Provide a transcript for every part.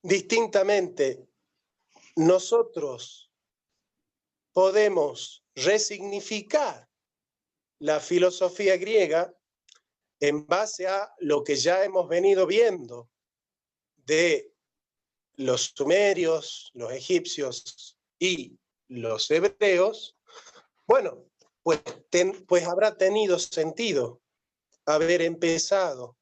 distintamente, nosotros podemos resignificar la filosofía griega en base a lo que ya hemos venido viendo de los sumerios, los egipcios y los hebreos. Bueno, pues habrá tenido sentido haber empezado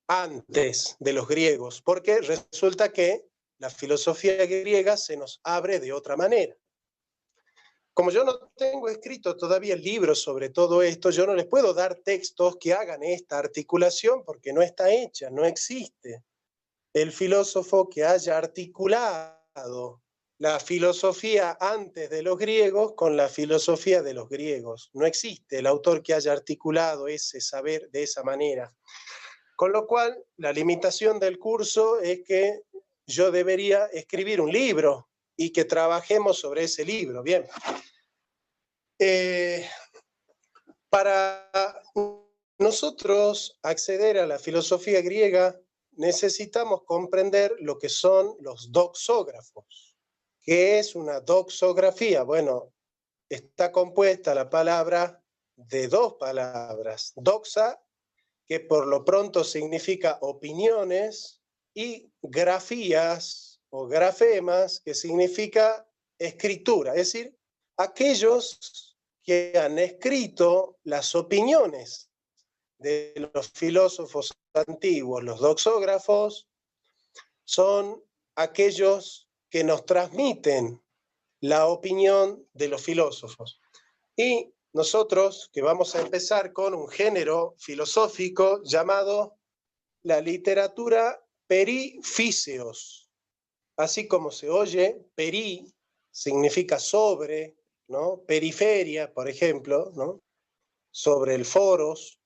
antes de los griegos, porque resulta que la filosofía griega se nos abre de otra manera. Como yo no tengo escrito todavía libros sobre todo esto, yo no les puedo dar textos que hagan esta articulación porque no está hecha, no existe el filósofo que haya articulado la filosofía antes de los griegos con la filosofía de los griegos. No existe el autor que haya articulado ese saber de esa manera. Con lo cual, la limitación del curso es que yo debería escribir un libro y que trabajemos sobre ese libro. Bien. Para nosotros acceder a la filosofía griega necesitamos comprender lo que son los doxógrafos. ¿Qué es una doxografía? Bueno, está compuesta la palabra de dos palabras. Doxa, que por lo pronto significa opiniones, y grafías o grafemas, que significa escritura, es decir, aquellos que han escrito las opiniones de los filósofos antiguos. Los doxógrafos son aquellos que nos transmiten la opinión de los filósofos. Y nosotros que vamos a empezar con un género filosófico llamado la literatura perifíseos. Así como se oye, peri significa sobre, ¿no? Periferia, por ejemplo, ¿no? Sobre el foros.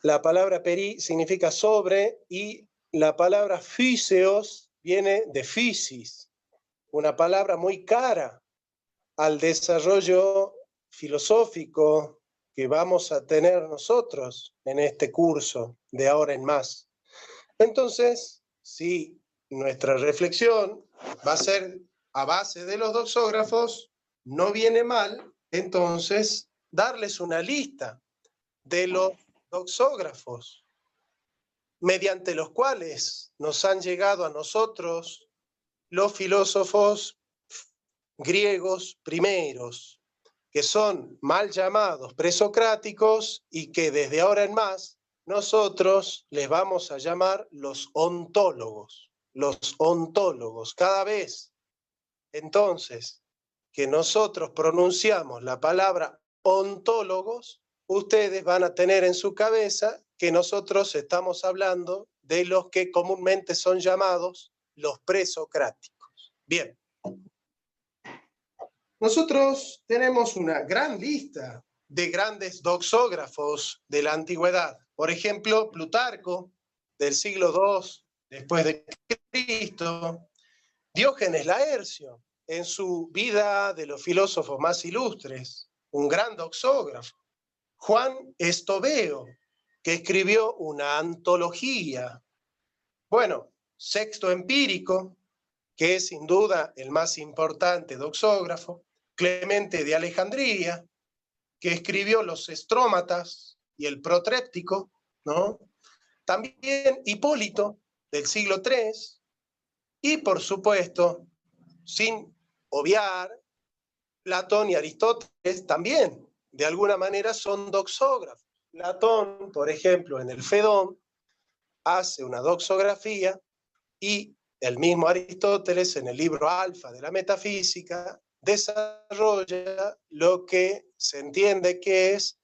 La palabra peri significa sobre y la palabra físeos viene de physis, una palabra muy cara al desarrollo filosófico que vamos a tener nosotros en este curso de ahora en más. Entonces, si nuestra reflexión va a ser a base de los doxógrafos, no viene mal, entonces, darles una lista de los doxógrafos mediante los cuales nos han llegado a nosotros los filósofos griegos primeros, que son mal llamados presocráticos y que desde ahora en más nosotros les vamos a llamar los ontólogos. Los ontólogos. Cada vez, entonces, que nosotros pronunciamos la palabra ontólogos, ustedes van a tener en su cabeza que nosotros estamos hablando de los que comúnmente son llamados los presocráticos. Bien. Nosotros tenemos una gran lista de grandes doxógrafos de la antigüedad. Por ejemplo, Plutarco, del siglo II después de Cristo, Diógenes Laercio, en su vida de los filósofos más ilustres, un gran doxógrafo. Juan Estobeo, que escribió una antología. Bueno, Sexto Empírico, que es sin duda el más importante doxógrafo. Clemente de Alejandría, que escribió los Estrómatas y el Protréptico, ¿no? También Hipólito, del siglo III, y por supuesto, sin obviar, Platón y Aristóteles también, de alguna manera, son doxógrafos. Platón, por ejemplo, en el Fedón, hace una doxografía y el mismo Aristóteles, en el libro Alfa de la Metafísica, desarrolla lo que se entiende que es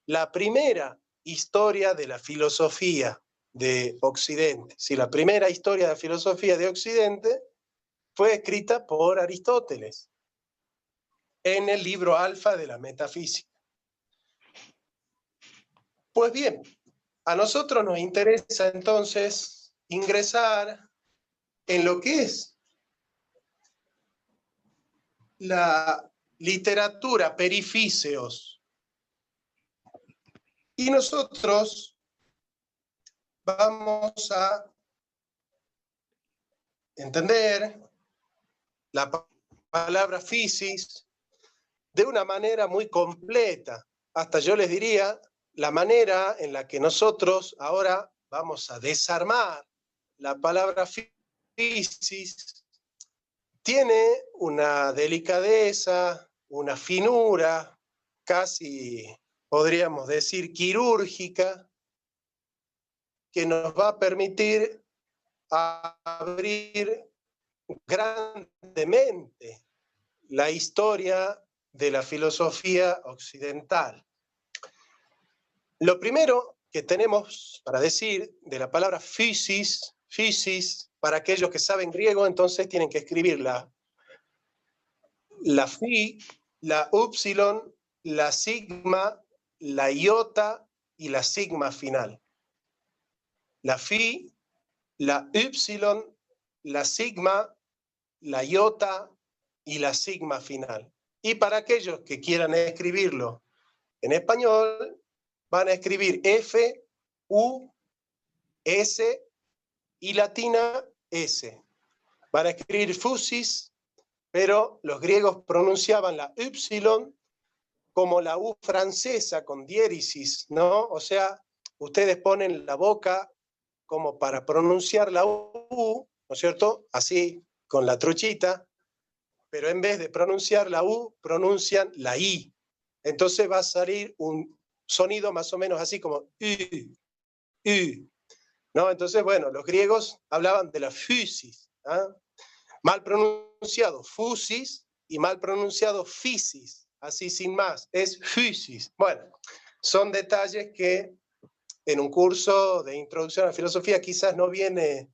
la primera historia de la filosofía de Occidente. Si la primera historia de la filosofía de Occidente fue escrita por Aristóteles en el libro Alfa de la Metafísica. Pues bien, a nosotros nos interesa entonces ingresar en lo que es la literatura perifíseos. Y nosotros vamos a entender la palabra physis de una manera muy completa. Hasta yo les diría la manera en la que nosotros ahora vamos a desarmar la palabra physis tiene una delicadeza, una finura, casi podríamos decir quirúrgica, que nos va a permitir abrir grandemente la historia de la filosofía occidental. Lo primero que tenemos para decir de la palabra physis, para aquellos que saben griego, entonces tienen que escribir la phi, la upsilon, la sigma, la iota y la sigma final. La phi, la upsilon, la sigma, la iota y la sigma final. Y para aquellos que quieran escribirlo en español, van a escribir F, U, S y latina S. Van a escribir fusis, pero los griegos pronunciaban la upsilon como la U francesa con diéresis, ¿no? O sea, ustedes ponen la boca como para pronunciar la U, ¿no es cierto? Así, con la truchita, pero en vez de pronunciar la U, pronuncian la I. Entonces va a salir un sonido más o menos así como U, ¿no? Entonces, bueno, los griegos hablaban de la physis, ¿eh? Mal pronunciado fusis y mal pronunciado physis, así sin más, es physis. Bueno, son detalles que en un curso de introducción a la filosofía quizás no viene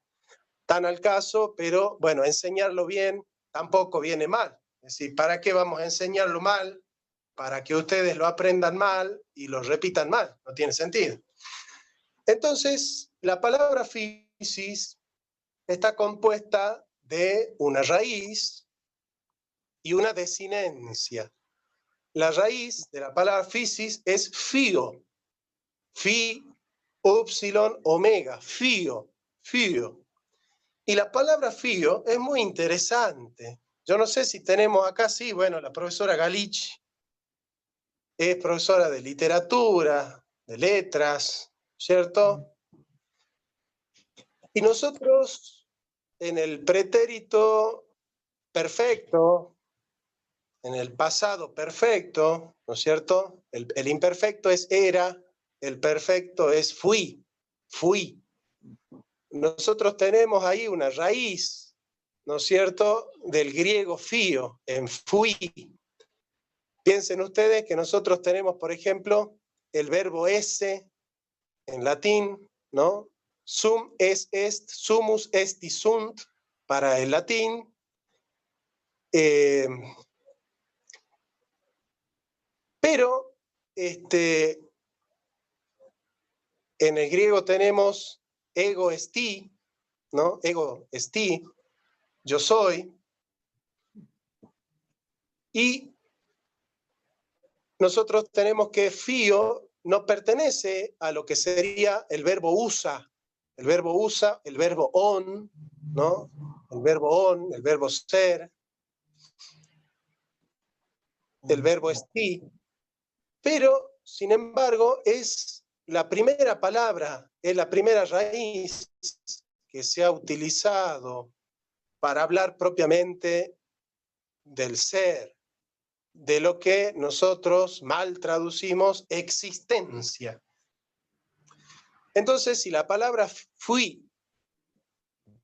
tan al caso, pero bueno, enseñarlo bien tampoco viene mal. Es decir, ¿para qué vamos a enseñarlo mal? Para que ustedes lo aprendan mal y lo repitan mal. No tiene sentido. Entonces, la palabra physis está compuesta de una raíz y una desinencia. La raíz de la palabra physis es fio. Phi, upsilon, omega. Fio. Y la palabra fio es muy interesante. Yo no sé si tenemos acá, sí, bueno, la profesora Galich es profesora de literatura, de letras, ¿cierto? Y nosotros en el pretérito perfecto, en el pasado perfecto, ¿no es cierto? El imperfecto es era, el perfecto es fui. Nosotros tenemos ahí una raíz, ¿no es cierto?, del griego fio, en fui. Piensen ustedes que nosotros tenemos, por ejemplo, el verbo esse en latín, ¿no? Sum es est, sumus est y sunt para el latín. Pero en el griego tenemos ego esti, ¿no? Ego esti, yo soy. Y nosotros tenemos que fio no pertenece a lo que sería el verbo usa. El verbo usa, el verbo on, ¿no? El verbo on, el verbo ser, el verbo esti. Pero, sin embargo, es la primera palabra, es la primera raíz que se ha utilizado para hablar propiamente del ser, de lo que nosotros mal traducimos existencia. Entonces, si la palabra fui,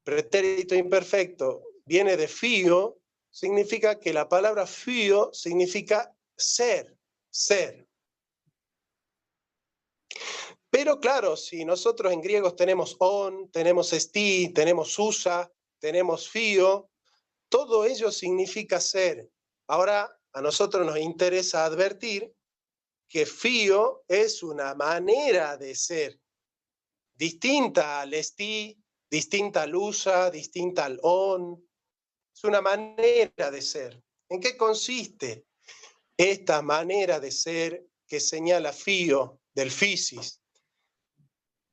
pretérito imperfecto, viene de fio, significa que la palabra fio significa ser, ser. Pero claro, si nosotros en griegos tenemos on, tenemos esti, tenemos usa, tenemos fio, todo ello significa ser. Ahora, a nosotros nos interesa advertir que fio es una manera de ser, distinta al esti, distinta al usa, distinta al on. Es una manera de ser. ¿En qué consiste esta manera de ser que señala fio del physis?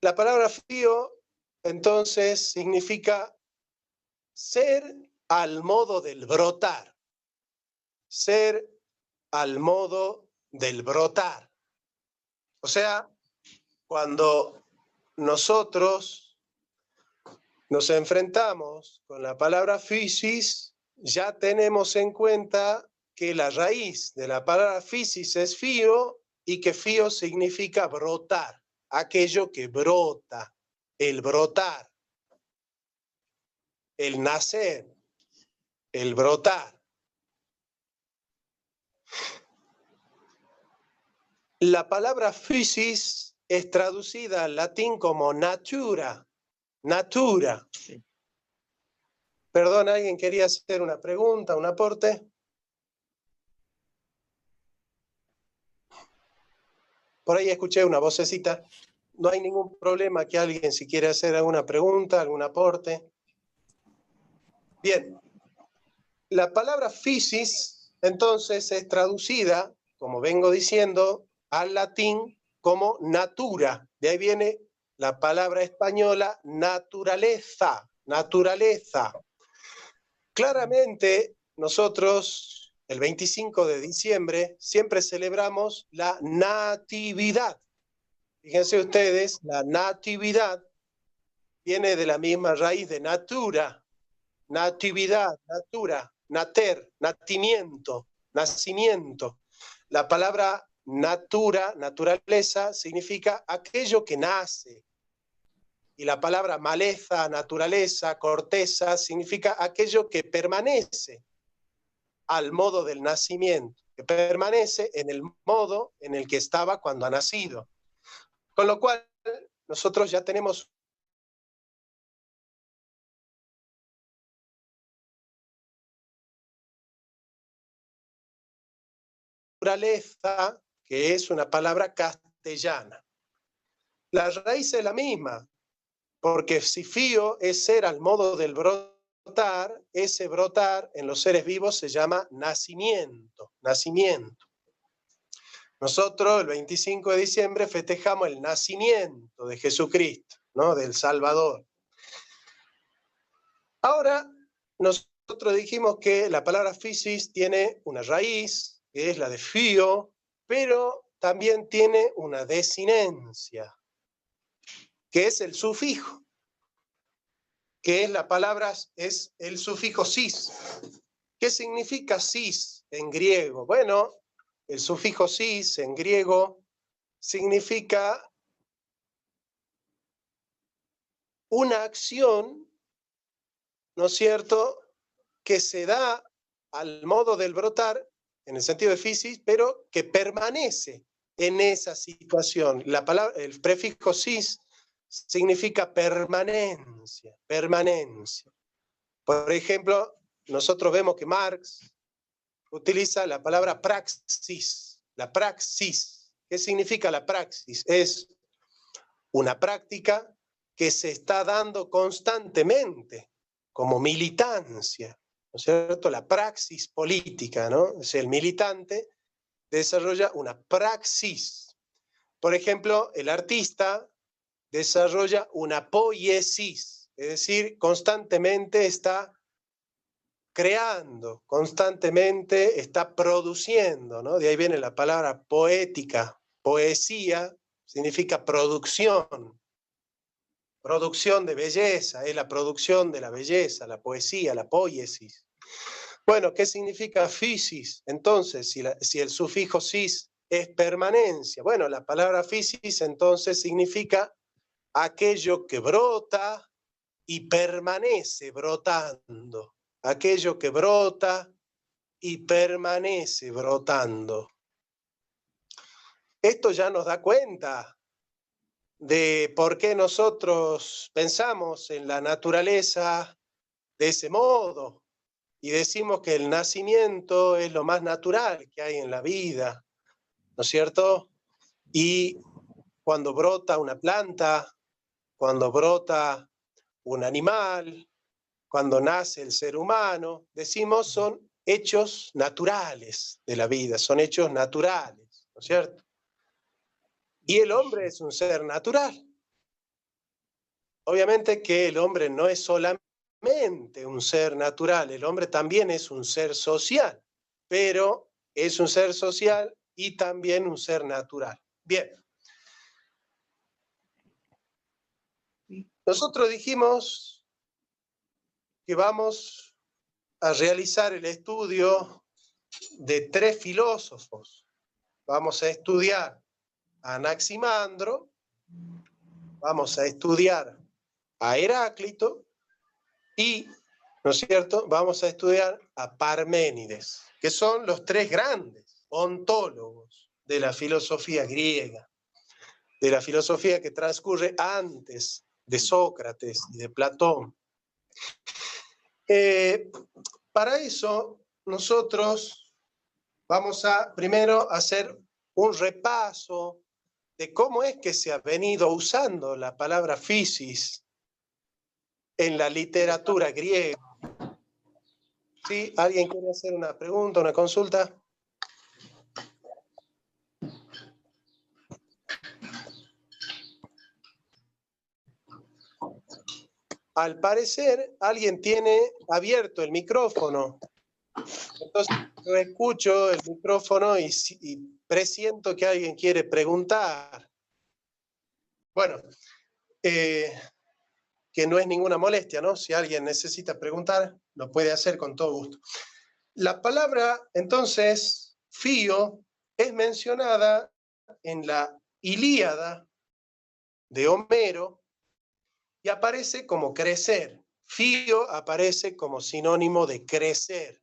La palabra fio, entonces, significa ser al modo del brotar. Ser al modo del brotar. O sea, cuando nosotros nos enfrentamos con la palabra physis, ya tenemos en cuenta que la raíz de la palabra physis es fío y que fío significa brotar, aquello que brota, el brotar, el nacer, el brotar. La palabra physis es traducida al latín como natura, natura. Sí. Perdón, ¿alguien quería hacer una pregunta, un aporte? Por ahí escuché una vocecita. No hay ningún problema que alguien si quiere hacer alguna pregunta, algún aporte. Bien, la palabra physis entonces es traducida, como vengo diciendo, al latín como natura. De ahí viene la palabra española naturaleza, naturaleza. Claramente nosotros el 25 de diciembre siempre celebramos la Natividad. Fíjense ustedes, la Natividad viene de la misma raíz de natura, natividad, natura, nater, natimiento, nacimiento. La palabra natura, naturaleza, significa aquello que nace. Y la palabra maleza, naturaleza, corteza, significa aquello que permanece al modo del nacimiento, que permanece en el modo en el que estaba cuando ha nacido. Con lo cual, nosotros ya tenemos naturaleza, que es una palabra castellana. La raíz es la misma, porque si fío es ser al modo del brotar, ese brotar en los seres vivos se llama nacimiento, nacimiento. Nosotros el 25 de diciembre festejamos el nacimiento de Jesucristo, ¿no? Del Salvador. Ahora, nosotros dijimos que la palabra physis tiene una raíz, que es la de fío, pero también tiene una desinencia, que es el sufijo, que es la palabra, es el sufijo sis. ¿Qué significa sis en griego? Bueno, el sufijo sis en griego significa una acción, ¿no es cierto?, que se da al modo del brotar, en el sentido de physis, pero que permanece en esa situación. La palabra, el prefijo sis significa permanencia, permanencia. Por ejemplo, nosotros vemos que Marx utiliza la palabra praxis, la praxis. ¿Qué significa la praxis? Es una práctica que se está dando constantemente como militancia, ¿no es cierto? La praxis política, ¿no? O sea, el militante desarrolla una praxis. Por ejemplo, el artista desarrolla una poiesis, es decir, constantemente está creando, constantemente está produciendo, ¿no? De ahí viene la palabra poética. Poesía significa producción, producción de belleza, es la producción de la belleza, la poesía, la poiesis. Bueno, ¿qué significa physis? Entonces, si el sufijo sis es permanencia, bueno, la palabra physis entonces significa aquello que brota y permanece brotando, aquello que brota y permanece brotando. Esto ya nos da cuenta de por qué nosotros pensamos en la naturaleza de ese modo y decimos que el nacimiento es lo más natural que hay en la vida, ¿no es cierto? Y cuando brota una planta, cuando brota un animal, cuando nace el ser humano, decimos son hechos naturales de la vida, son hechos naturales, ¿no es cierto? Y el hombre es un ser natural. Obviamente que el hombre no es solamente solamente un ser natural, el hombre también es un ser social, pero es un ser social y también un ser natural. Bien. Nosotros dijimos que vamos a realizar el estudio de 3 filósofos. Vamos a estudiar a Anaximandro, vamos a estudiar a Heráclito y, ¿no es cierto?, vamos a estudiar a Parménides, que son los 3 grandes ontólogos de la filosofía griega, de la filosofía que transcurre antes de Sócrates y de Platón. Para eso, nosotros vamos a primero hacer un repaso de cómo es que se ha venido usando la palabra physis en la literatura griega. ¿Sí? ¿Alguien quiere hacer una pregunta, una consulta? Al parecer, alguien tiene abierto el micrófono. Entonces, yo escucho el micrófono y presiento que alguien quiere preguntar. Bueno, que no es ninguna molestia, ¿no? Si alguien necesita preguntar, lo puede hacer con todo gusto. La palabra, entonces, fío, es mencionada en la Ilíada de Homero y aparece como crecer. Fío aparece como sinónimo de crecer.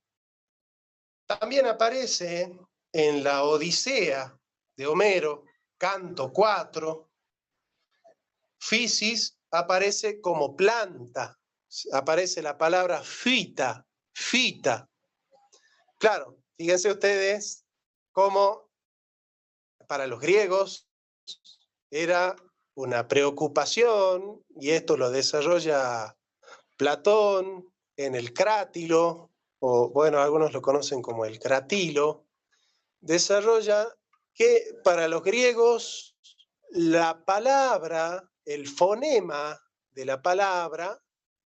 También aparece en la Odisea de Homero, canto 4. Physis aparece como planta, aparece la palabra fita, fita. Claro, fíjense ustedes cómo para los griegos era una preocupación, y esto lo desarrolla Platón en el Crátilo, o bueno, algunos lo conocen como el Cratilo, desarrolla que para los griegos la palabra, el fonema de la palabra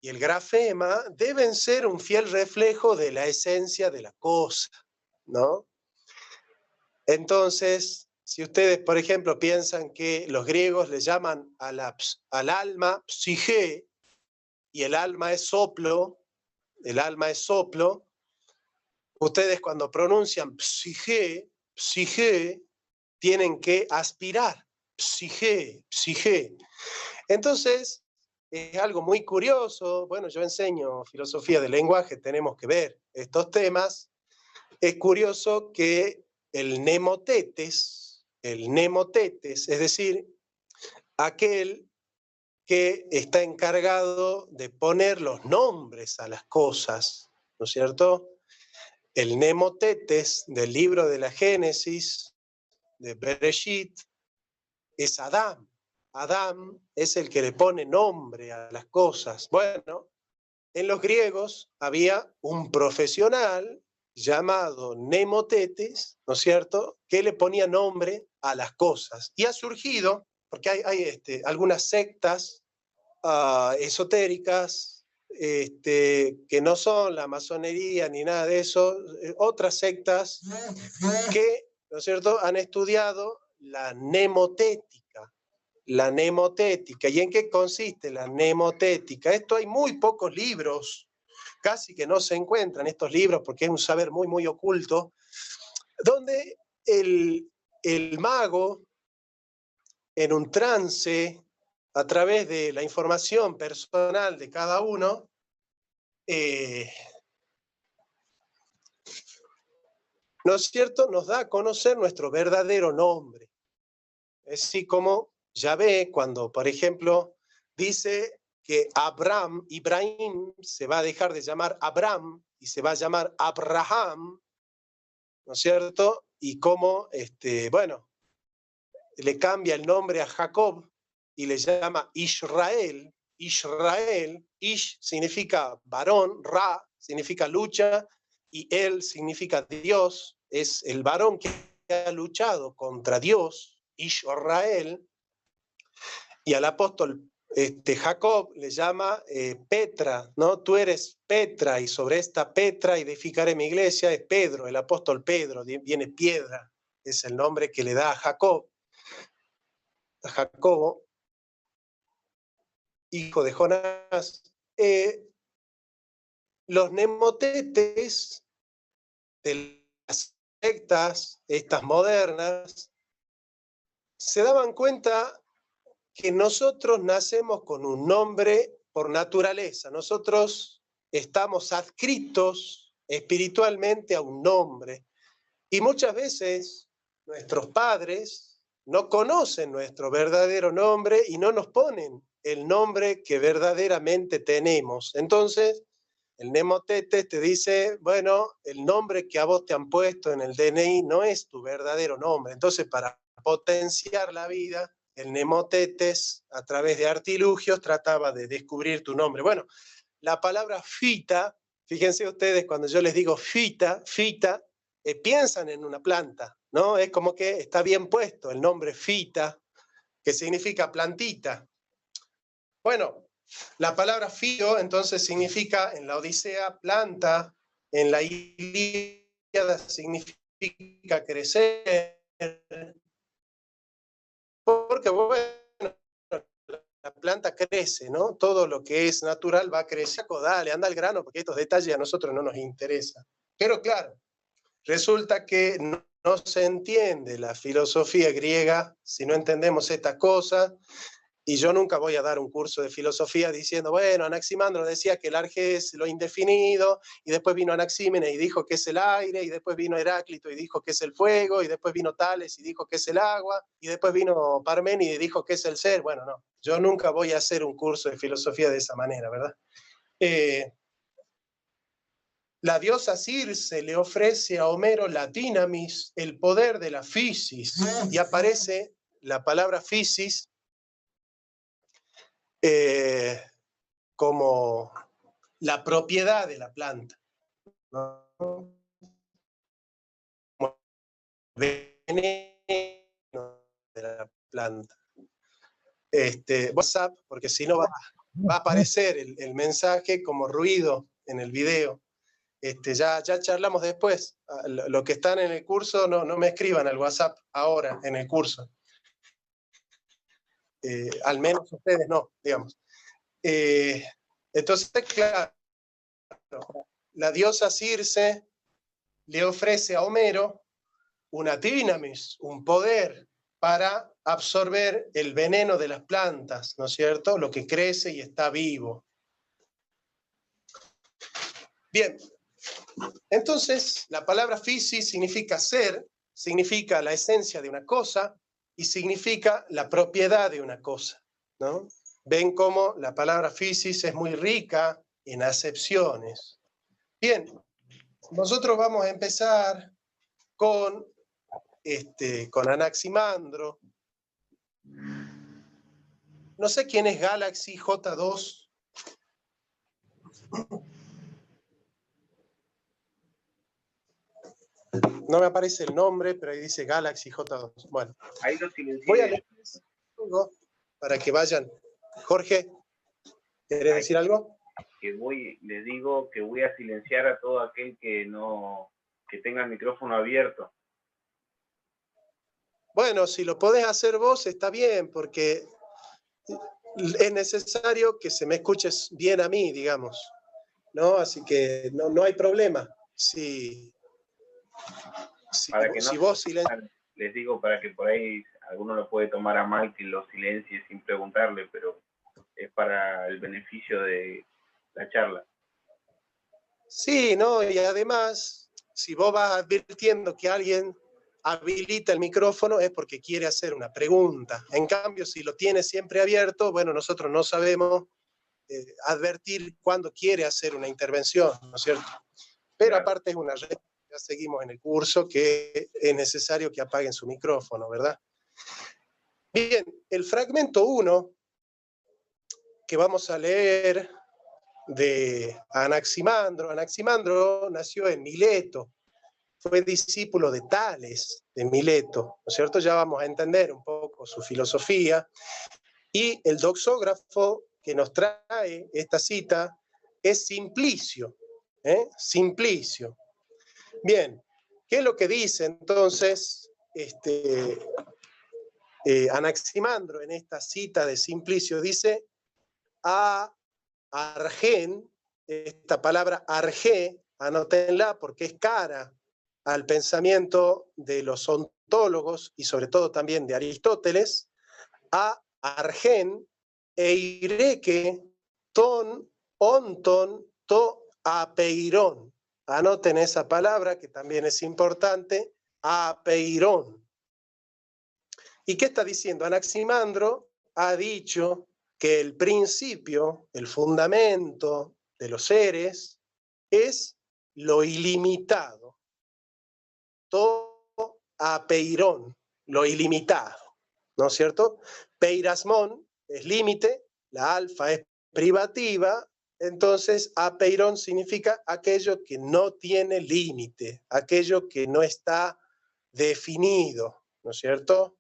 y el grafema deben ser un fiel reflejo de la esencia de la cosa, ¿no? Entonces, si ustedes, por ejemplo, piensan que los griegos le llaman al alma psique, y el alma es soplo, ustedes cuando pronuncian psique, psique, tienen que aspirar, psique, psique. Entonces, es algo muy curioso. Bueno, yo enseño filosofía del lenguaje, tenemos que ver estos temas. Es curioso que el mnemotetes, es decir, aquel que está encargado de poner los nombres a las cosas, ¿no es cierto? El mnemotetes del libro de la Génesis, de Bereshit, es Adán. Adán es el que le pone nombre a las cosas. Bueno, en los griegos había un profesional llamado mnemotetes, ¿no es cierto?, que le ponía nombre a las cosas. Y ha surgido, porque hay algunas sectas esotéricas, que no son la masonería ni nada de eso, otras sectas que, ¿no es cierto?, han estudiado la mnemotética. La mnemotética. ¿Y en qué consiste la mnemotética? Esto hay muy pocos libros, casi que no se encuentran estos libros porque es un saber muy, muy oculto, donde el mago, en un trance, a través de la información personal de cada uno, ¿no es cierto?, nos da a conocer nuestro verdadero nombre. Es así como Yahvé, cuando, por ejemplo, dice que Ibrahim, se va a dejar de llamar Abram y se va a llamar Abraham, ¿no es cierto? Y cómo, bueno, le cambia el nombre a Jacob y le llama Israel. Israel, Ish significa varón, Ra significa lucha, y él significa Dios, es el varón que ha luchado contra Dios, Israel. Y al apóstol Jacob le llama Petra, ¿no? Tú eres Petra, y sobre esta Petra edificaré mi iglesia. Es Pedro, el apóstol Pedro, viene piedra, es el nombre que le da a Jacobo, hijo de Jonás. Los nemotetes de las sectas, estas modernas, se daban cuenta que nosotros nacemos con un nombre por naturaleza. Nosotros estamos adscritos espiritualmente a un nombre. Y muchas veces nuestros padres no conocen nuestro verdadero nombre y no nos ponen el nombre que verdaderamente tenemos. Entonces, el Nemotete te dice, bueno, el nombre que a vos te han puesto en el DNI no es tu verdadero nombre. Entonces, para potenciar la vida, el Nemotetes, a través de artilugios, trataba de descubrir tu nombre. Bueno, la palabra fita, fíjense ustedes, cuando yo les digo fita, piensan en una planta, ¿no? Es como que está bien puesto el nombre fita, que significa plantita. Bueno, la palabra fío, entonces, significa en la Odisea planta, en la Ilíada significa crecer, porque, bueno, la planta crece, ¿no? Todo lo que es natural va a crecer. Dale, anda al grano, porque estos detalles a nosotros no nos interesan. Pero claro, resulta que no se entiende la filosofía griega si no entendemos estas cosas. Y yo nunca voy a dar un curso de filosofía diciendo, bueno, Anaximandro decía que el arge es lo indefinido, y después vino Anaxímenes y dijo que es el aire, y después vino Heráclito y dijo que es el fuego, y después vino Tales y dijo que es el agua, y después vino Parménides y dijo que es el ser. Bueno, no, yo nunca voy a hacer un curso de filosofía de esa manera, ¿verdad? La diosa Circe le ofrece a Homero la dinamis, el poder de la physis, y aparece la palabra physis como la propiedad de la planta, ¿no? Como el veneno de la planta. WhatsApp, porque si no va a aparecer el mensaje como ruido en el video. Ya charlamos después. Los que están en el curso no me escriban al WhatsApp ahora en el curso. Al menos ustedes no, digamos. Entonces, claro, la diosa Circe le ofrece a Homero una dinamis, un poder para absorber el veneno de las plantas, ¿no es cierto? Lo que crece y está vivo. Bien, entonces la palabra physis significa ser, significa la esencia de una cosa y significa la propiedad de una cosa, ¿no? Ven cómo la palabra physis es muy rica en acepciones. Bien, nosotros vamos a empezar con Anaximandro. No sé quién es Galaxy J2. No me aparece el nombre, pero ahí dice Galaxy J2. Bueno, ahí lo silencié. Voy a leer algo para que vayan. Jorge, ¿querés decir algo? Les digo que voy a silenciar a todo aquel que tenga el micrófono abierto. Bueno, si lo podés hacer vos, está bien, porque es necesario que se me escuches bien a mí, digamos, ¿no? Así que no hay problema. Si vos silencias. Les digo, para que por ahí alguno lo puede tomar a mal que lo silencie sin preguntarle, pero es para el beneficio de la charla. Sí, ¿no? Y además, si vos vas advirtiendo que alguien habilita el micrófono, es porque quiere hacer una pregunta. En cambio, si lo tiene siempre abierto, bueno, nosotros no sabemos advertir cuándo quiere hacer una intervención, ¿no es cierto? Pero claro, aparte es una regla, ya seguimos en el curso, que es necesario que apaguen su micrófono, ¿verdad? Bien, el fragmento 1 que vamos a leer de Anaximandro. Anaximandro nació en Mileto, fue discípulo de Tales de Mileto, ¿no es cierto? Ya vamos a entender un poco su filosofía. Y el doxógrafo que nos trae esta cita es Simplicio. Simplicio. Bien, ¿qué es lo que dice entonces Anaximandro en esta cita de Simplicio? Dice, a argen, esta palabra arge, anótenla porque es cara al pensamiento de los ontólogos y sobre todo también de Aristóteles, a argen eireke ton onton to apeirón. Anoten esa palabra que también es importante, apeirón. ¿Y qué está diciendo? Anaximandro ha dicho que el principio, el fundamento de los seres es lo ilimitado. Todo apeirón, lo ilimitado, ¿no es cierto? Peirasmón es límite, la alfa es privativa, entonces apeirón significa aquello que no tiene límite, aquello que no está definido, ¿no es cierto?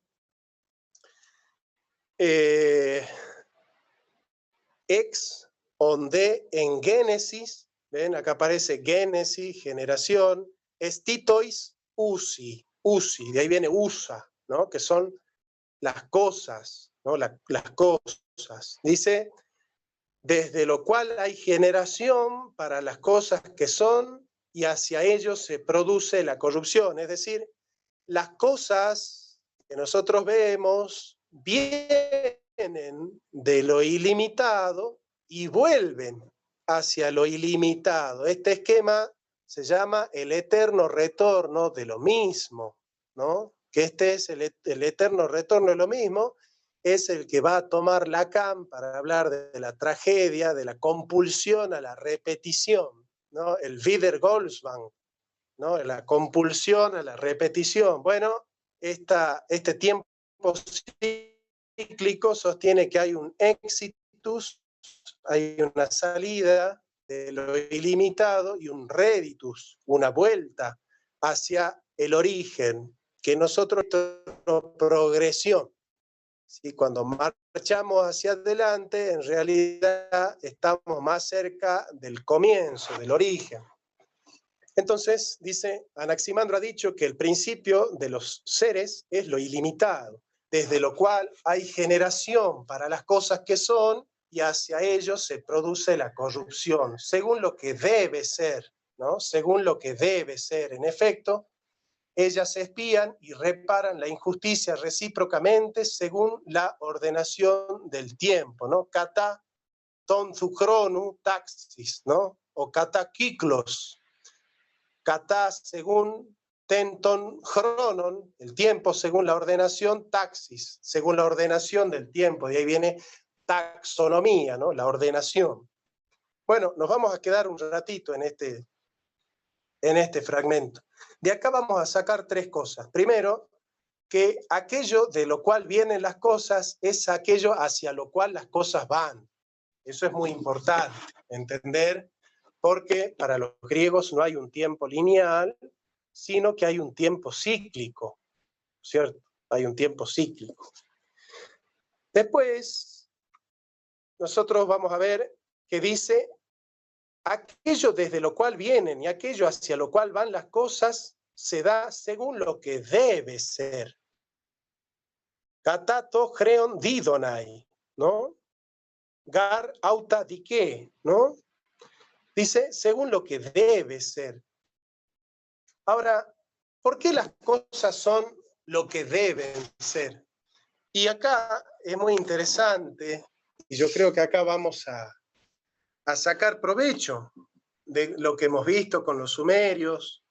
Ex onde en Génesis, ven, acá aparece Génesis, generación, estitois usi, de ahí viene usa, ¿no? Que son las cosas, ¿no? Las cosas. Dice, desde lo cual hay generación para las cosas que son y hacia ellos se produce la corrupción. Es decir, las cosas que nosotros vemos vienen de lo ilimitado y vuelven hacia lo ilimitado. Este esquema se llama el eterno retorno de lo mismo, ¿no? Que este es el eterno retorno de lo mismo, es el que va a tomar Lacan para hablar de la tragedia, de la compulsión a la repetición, ¿no? El Wiederholzwang, ¿no? La compulsión a la repetición. Bueno, este tiempo cíclico sostiene que hay un exitus, hay una salida de lo ilimitado y un reditus, una vuelta hacia el origen, que nosotros progresión. ¿Sí? Cuando marchamos hacia adelante, en realidad estamos más cerca del comienzo, del origen. Entonces, dice, Anaximandro ha dicho que el principio de los seres es lo ilimitado, desde lo cual hay generación para las cosas que son y hacia ellos se produce la corrupción, según lo que debe ser, ¿no? Según lo que debe ser. En efecto, ellas se espían y reparan la injusticia recíprocamente según la ordenación del tiempo, ¿no? Kata ton zuchronu taxis, ¿no? O kata kiklos. Kata según tenton chronon, el tiempo según la ordenación, taxis, según la ordenación del tiempo. De ahí viene taxonomía, ¿no? La ordenación. Bueno, nos vamos a quedar un ratito en este fragmento. De acá vamos a sacar tres cosas. Primero, que aquello de lo cual vienen las cosas es aquello hacia lo cual las cosas van. Eso es muy importante, entender, porque para los griegos no hay un tiempo lineal, sino que hay un tiempo cíclico, ¿cierto? Hay un tiempo cíclico. Después, nosotros vamos a ver que dice, aquello desde lo cual vienen y aquello hacia lo cual van las cosas se da según lo que debe ser. Katato creon didonai, ¿no? Gar auta dique, ¿no? Dice, según lo que debe ser. Ahora, ¿por qué las cosas son lo que deben ser? Y acá es muy interesante, y yo creo que acá vamos a sacar provecho de lo que hemos visto con los sumerios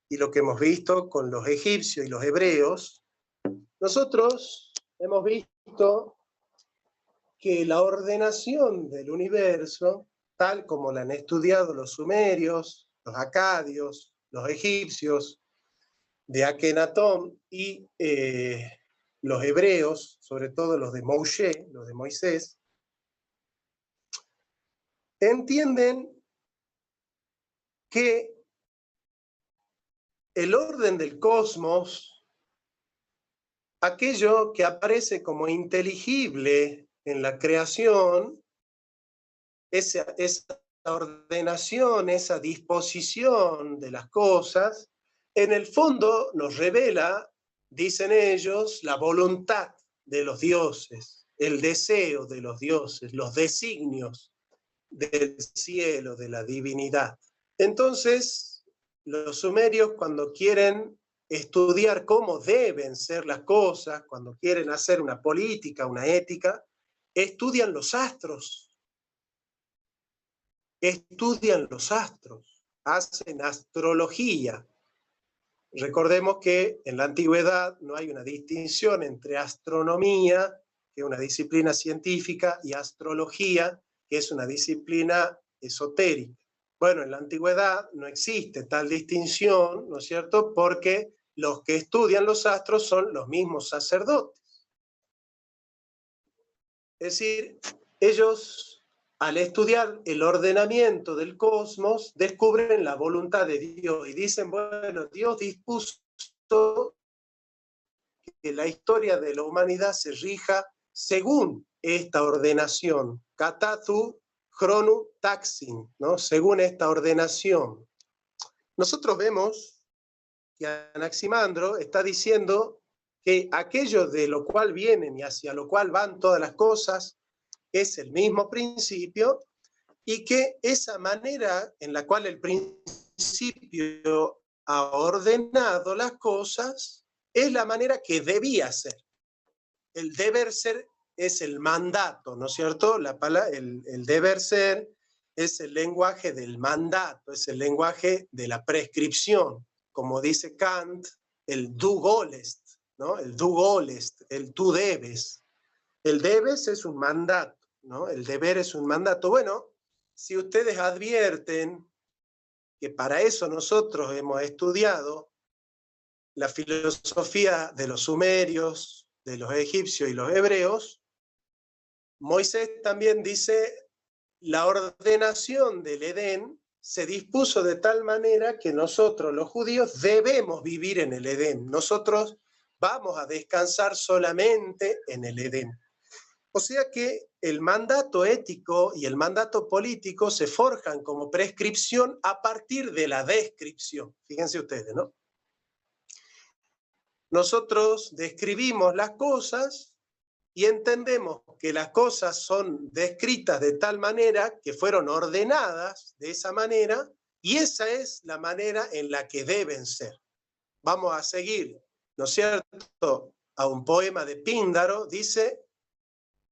y lo que hemos visto con los egipcios y los hebreos. Nosotros hemos visto que la ordenación del universo, tal como la han estudiado los sumerios, los acadios, los egipcios, de Akenatón y los hebreos, sobre todo los de Moshe, los de Moisés, entienden que el orden del cosmos, aquello que aparece como inteligible en la creación, esa ordenación, esa disposición de las cosas, en el fondo nos revela, dicen ellos, la voluntad de los dioses, el deseo de los dioses, los designios del cielo, de la divinidad. Entonces, los sumerios, cuando quieren estudiar cómo deben ser las cosas, cuando quieren hacer una política, una ética, estudian los astros. Estudian los astros, hacen astrología. Recordemos que en la antigüedad no hay una distinción entre astronomía, que es una disciplina científica, y astrología, que es una disciplina esotérica. Bueno, en la antigüedad no existe tal distinción, ¿no es cierto?, porque los que estudian los astros son los mismos sacerdotes. Es decir, ellos, al estudiar el ordenamiento del cosmos, descubren la voluntad de Dios y dicen, bueno, Dios dispuso que la historia de la humanidad se rija según esta ordenación, katatu chronu taxin, ¿no? Según esta ordenación. Nosotros vemos que Anaximandro está diciendo que aquello de lo cual vienen y hacia lo cual van todas las cosas es el mismo principio, y que esa manera en la cual el principio ha ordenado las cosas es la manera que debía ser. El deber ser es el mandato, ¿no es cierto? El deber ser es el lenguaje del mandato, es el lenguaje de la prescripción. Como dice Kant, el du gollest, ¿no? El du gollest, el tú debes. El debes es un mandato, ¿no? El deber es un mandato. Bueno, si ustedes advierten que para eso nosotros hemos estudiado la filosofía de los sumerios, de los egipcios y los hebreos, Moisés también dice, la ordenación del Edén se dispuso de tal manera que nosotros, los judíos, debemos vivir en el Edén. Nosotros vamos a descansar solamente en el Edén. O sea que el mandato ético y el mandato político se forjan como prescripción a partir de la descripción. Fíjense ustedes, ¿no? Nosotros describimos las cosas y entendemos que las cosas son descritas de tal manera que fueron ordenadas de esa manera, y esa es la manera en la que deben ser. Vamos a seguir, ¿no es cierto?, a un poema de Píndaro.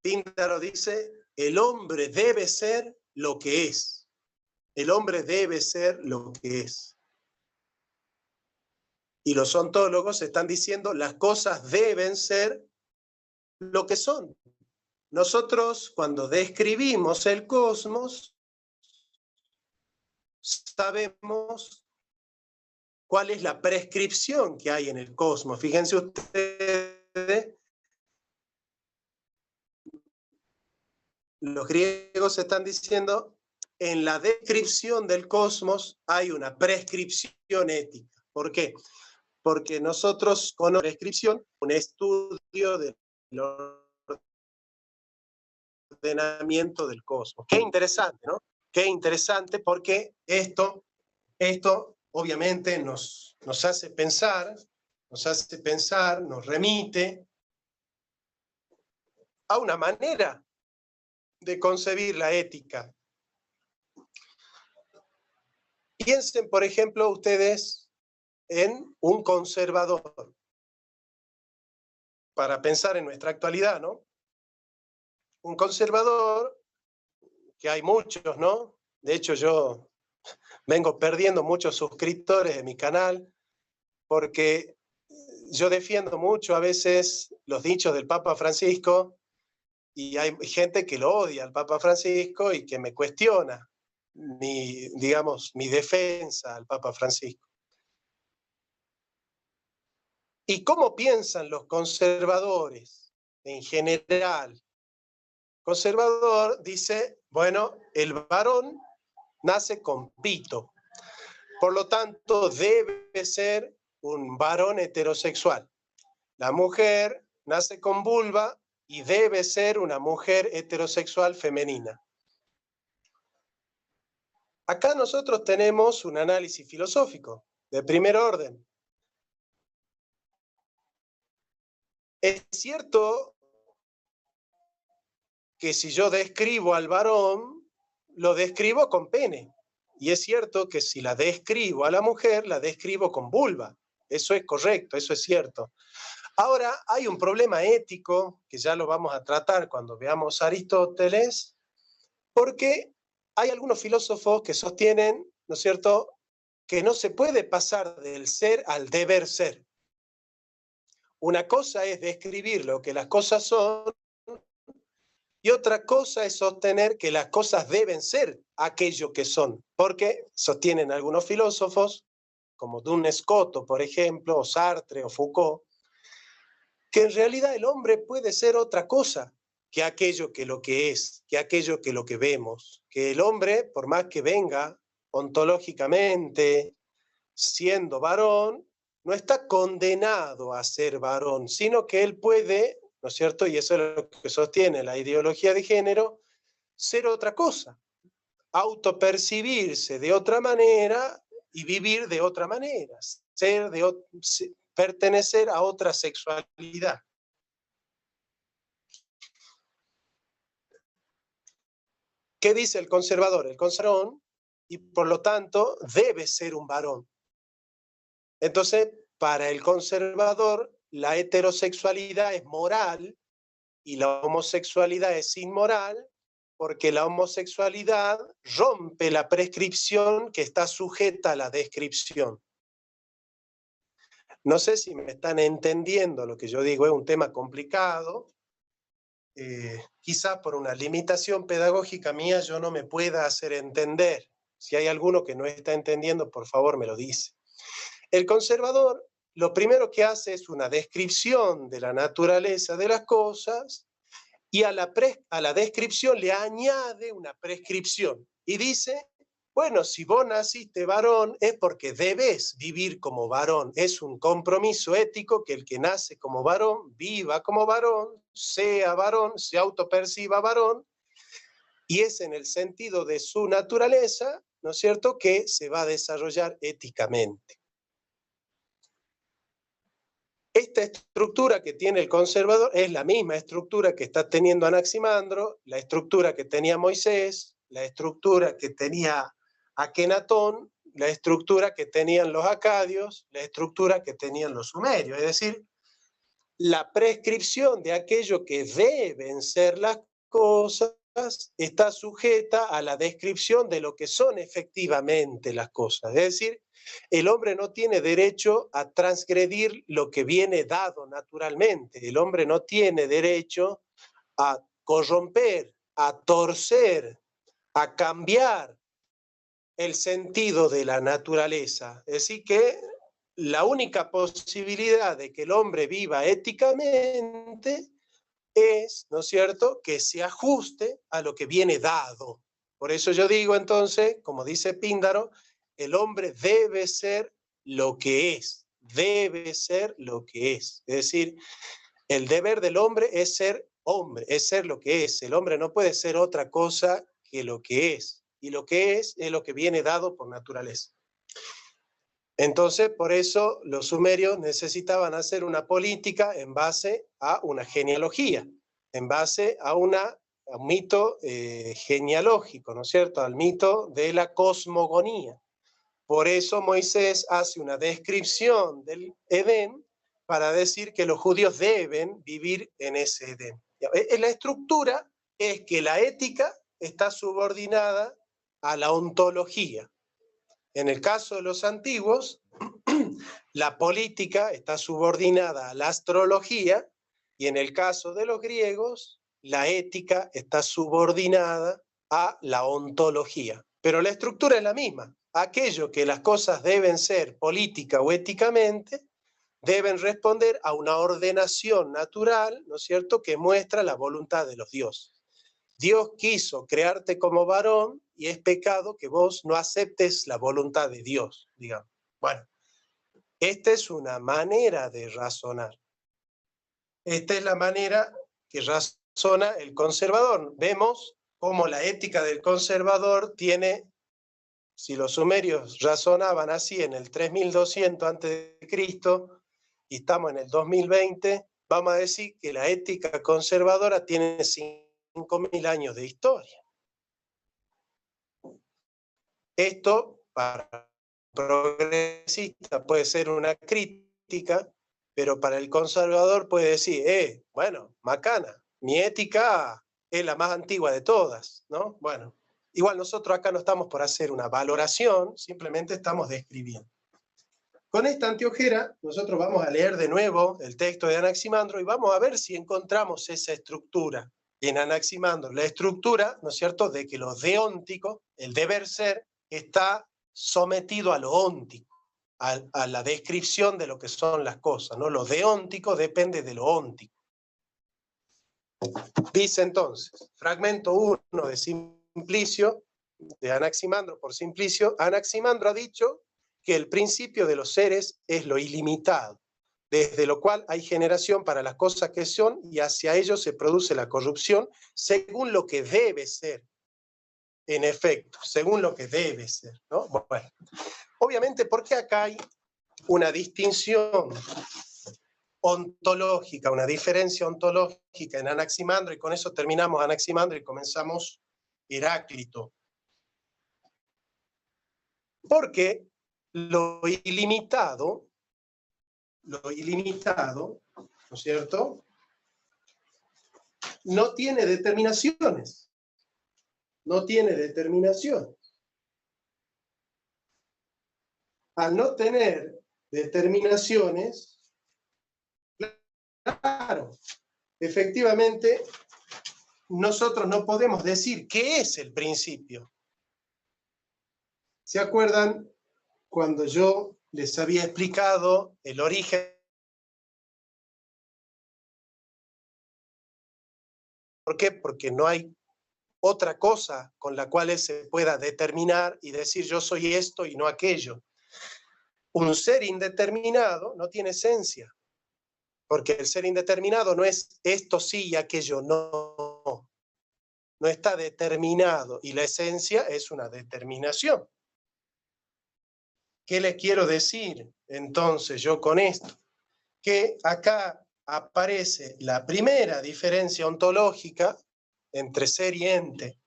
Píndaro dice, el hombre debe ser lo que es. El hombre debe ser lo que es. Y los ontólogos están diciendo, las cosas deben ser lo que son. Nosotros, cuando describimos el cosmos, sabemos cuál es la prescripción que hay en el cosmos. Fíjense ustedes, los griegos están diciendo, en la descripción del cosmos hay una prescripción ética. ¿Por qué? Porque nosotros con la prescripción, un estudio del ordenamiento del cosmos. Qué interesante, ¿no? Qué interesante, porque esto obviamente nos hace pensar, nos remite a una manera de concebir la ética. Piensen, por ejemplo, ustedes en un conservador, para pensar en nuestra actualidad, ¿no? Un conservador, que hay muchos, ¿no? De hecho, yo vengo perdiendo muchos suscriptores de mi canal, porque yo defiendo mucho a veces los dichos del Papa Francisco, y hay gente que lo odia al Papa Francisco y que me cuestiona mi defensa al Papa Francisco. ¿Y cómo piensan los conservadores en general? Conservador dice, bueno, el varón nace con pito, por lo tanto debe ser un varón heterosexual. La mujer nace con vulva, y debe ser una mujer heterosexual femenina. Acá nosotros tenemos un análisis filosófico de primer orden. Es cierto que si yo describo al varón, lo describo con pene. Y es cierto que si la describo a la mujer, la describo con vulva. Eso es correcto, eso es cierto. Ahora, hay un problema ético, que ya lo vamos a tratar cuando veamos a Aristóteles, porque hay algunos filósofos que sostienen, ¿no es cierto?, que no se puede pasar del ser al deber ser. Una cosa es describir lo que las cosas son, y otra cosa es sostener que las cosas deben ser aquello que son, porque sostienen algunos filósofos, como Duns Scoto, por ejemplo, o Sartre o Foucault, que en realidad el hombre puede ser otra cosa que aquello que lo que es, que aquello que lo que vemos, que el hombre, por más que venga ontológicamente siendo varón, no está condenado a ser varón, sino que él puede, ¿no es cierto?, y eso es lo que sostiene la ideología de género, ser otra cosa, autopercibirse de otra manera y vivir de otra manera, pertenecer a otra sexualidad. ¿Qué dice el conservador? El conservador, y por lo tanto debe ser un varón. Entonces, para el conservador, la heterosexualidad es moral y la homosexualidad es inmoral, porque la homosexualidad rompe la prescripción que está sujeta a la descripción. No sé si me están entendiendo lo que yo digo, es un tema complicado. Quizás por una limitación pedagógica mía yo no me pueda hacer entender. Si hay alguno que no está entendiendo, por favor me lo dice. El conservador lo primero que hace es una descripción de la naturaleza de las cosas y a la descripción le añade una prescripción y dice, bueno, si vos naciste varón es porque debes vivir como varón. Es un compromiso ético que el que nace como varón viva como varón, sea varón, se autoperciba varón, y es en el sentido de su naturaleza, ¿no es cierto?, que se va a desarrollar éticamente. Esta estructura que tiene el conservador es la misma estructura que está teniendo Anaximandro, la estructura que tenía Moisés, la estructura que tenía Akenatón, la estructura que tenían los acadios, la estructura que tenían los sumerios. Es decir, la prescripción de aquello que deben ser las cosas está sujeta a la descripción de lo que son efectivamente las cosas. Es decir, el hombre no tiene derecho a transgredir lo que viene dado naturalmente. El hombre no tiene derecho a corromper, a torcer, a cambiar el sentido de la naturaleza. Es decir, que la única posibilidad de que el hombre viva éticamente es, ¿no es cierto?, que se ajuste a lo que viene dado. Por eso yo digo entonces, como dice Píndaro, el hombre debe ser lo que es, debe ser lo que es. Es decir, el deber del hombre, es ser lo que es. El hombre no puede ser otra cosa que lo que es. Y lo que es lo que viene dado por naturaleza. Entonces, por eso los sumerios necesitaban hacer una política en base a una genealogía, en base a un mito genealógico, ¿no es cierto?, al mito de la cosmogonía. Por eso Moisés hace una descripción del Edén para decir que los judíos deben vivir en ese Edén. La estructura es que la ética está subordinada a la ontología. En el caso de los antiguos, la política está subordinada a la astrología, y en el caso de los griegos, la ética está subordinada a la ontología. Pero la estructura es la misma. Aquello que las cosas deben ser política o éticamente, deben responder a una ordenación natural, ¿no es cierto?, que muestra la voluntad de los dioses. Dios quiso crearte como varón y es pecado que vos no aceptes la voluntad de Dios, digamos. Bueno, esta es una manera de razonar. Esta es la manera que razona el conservador. Vemos cómo la ética del conservador tiene, si los sumerios razonaban así en el 3200 a.C. y estamos en el 2020, vamos a decir que la ética conservadora tiene 5000 años de historia. Esto para el progresista puede ser una crítica, pero para el conservador puede decir, bueno, macana, mi ética es la más antigua de todas, ¿no? Bueno, igual nosotros acá no estamos por hacer una valoración, simplemente estamos describiendo. Con esta anteojera nosotros vamos a leer de nuevo el texto de Anaximandro y vamos a ver si encontramos esa estructura en Anaximandro, la estructura, ¿no es cierto?, de que lo deóntico, el deber ser, está sometido a lo óntico, a la descripción de lo que son las cosas, ¿no? Lo deóntico depende de lo óntico. Dice entonces, fragmento 1 de Simplicio, de Anaximandro por Simplicio, Anaximandro ha dicho que el principio de los seres es lo ilimitado, desde lo cual hay generación para las cosas que son y hacia ellos se produce la corrupción según lo que debe ser, en efecto, según lo que debe ser, ¿no? Bueno, obviamente, porque acá hay una distinción ontológica, una diferencia ontológica en Anaximandro, y con eso terminamos Anaximandro y comenzamos Heráclito. Porque lo ilimitado, ¿no es cierto?, no tiene determinaciones. No tiene determinaciones. Al no tener determinaciones, claro, efectivamente, nosotros no podemos decir qué es el principio. ¿Se acuerdan cuando yo les había explicado el origen? ¿Por qué? Porque no hay otra cosa con la cual él se pueda determinar y decir yo soy esto y no aquello. Un ser indeterminado no tiene esencia, porque el ser indeterminado no es esto sí y aquello no. No está determinado y la esencia es una determinación. ¿Qué les quiero decir entonces yo con esto? Que acá aparece la primera diferencia ontológica entre ser y ente.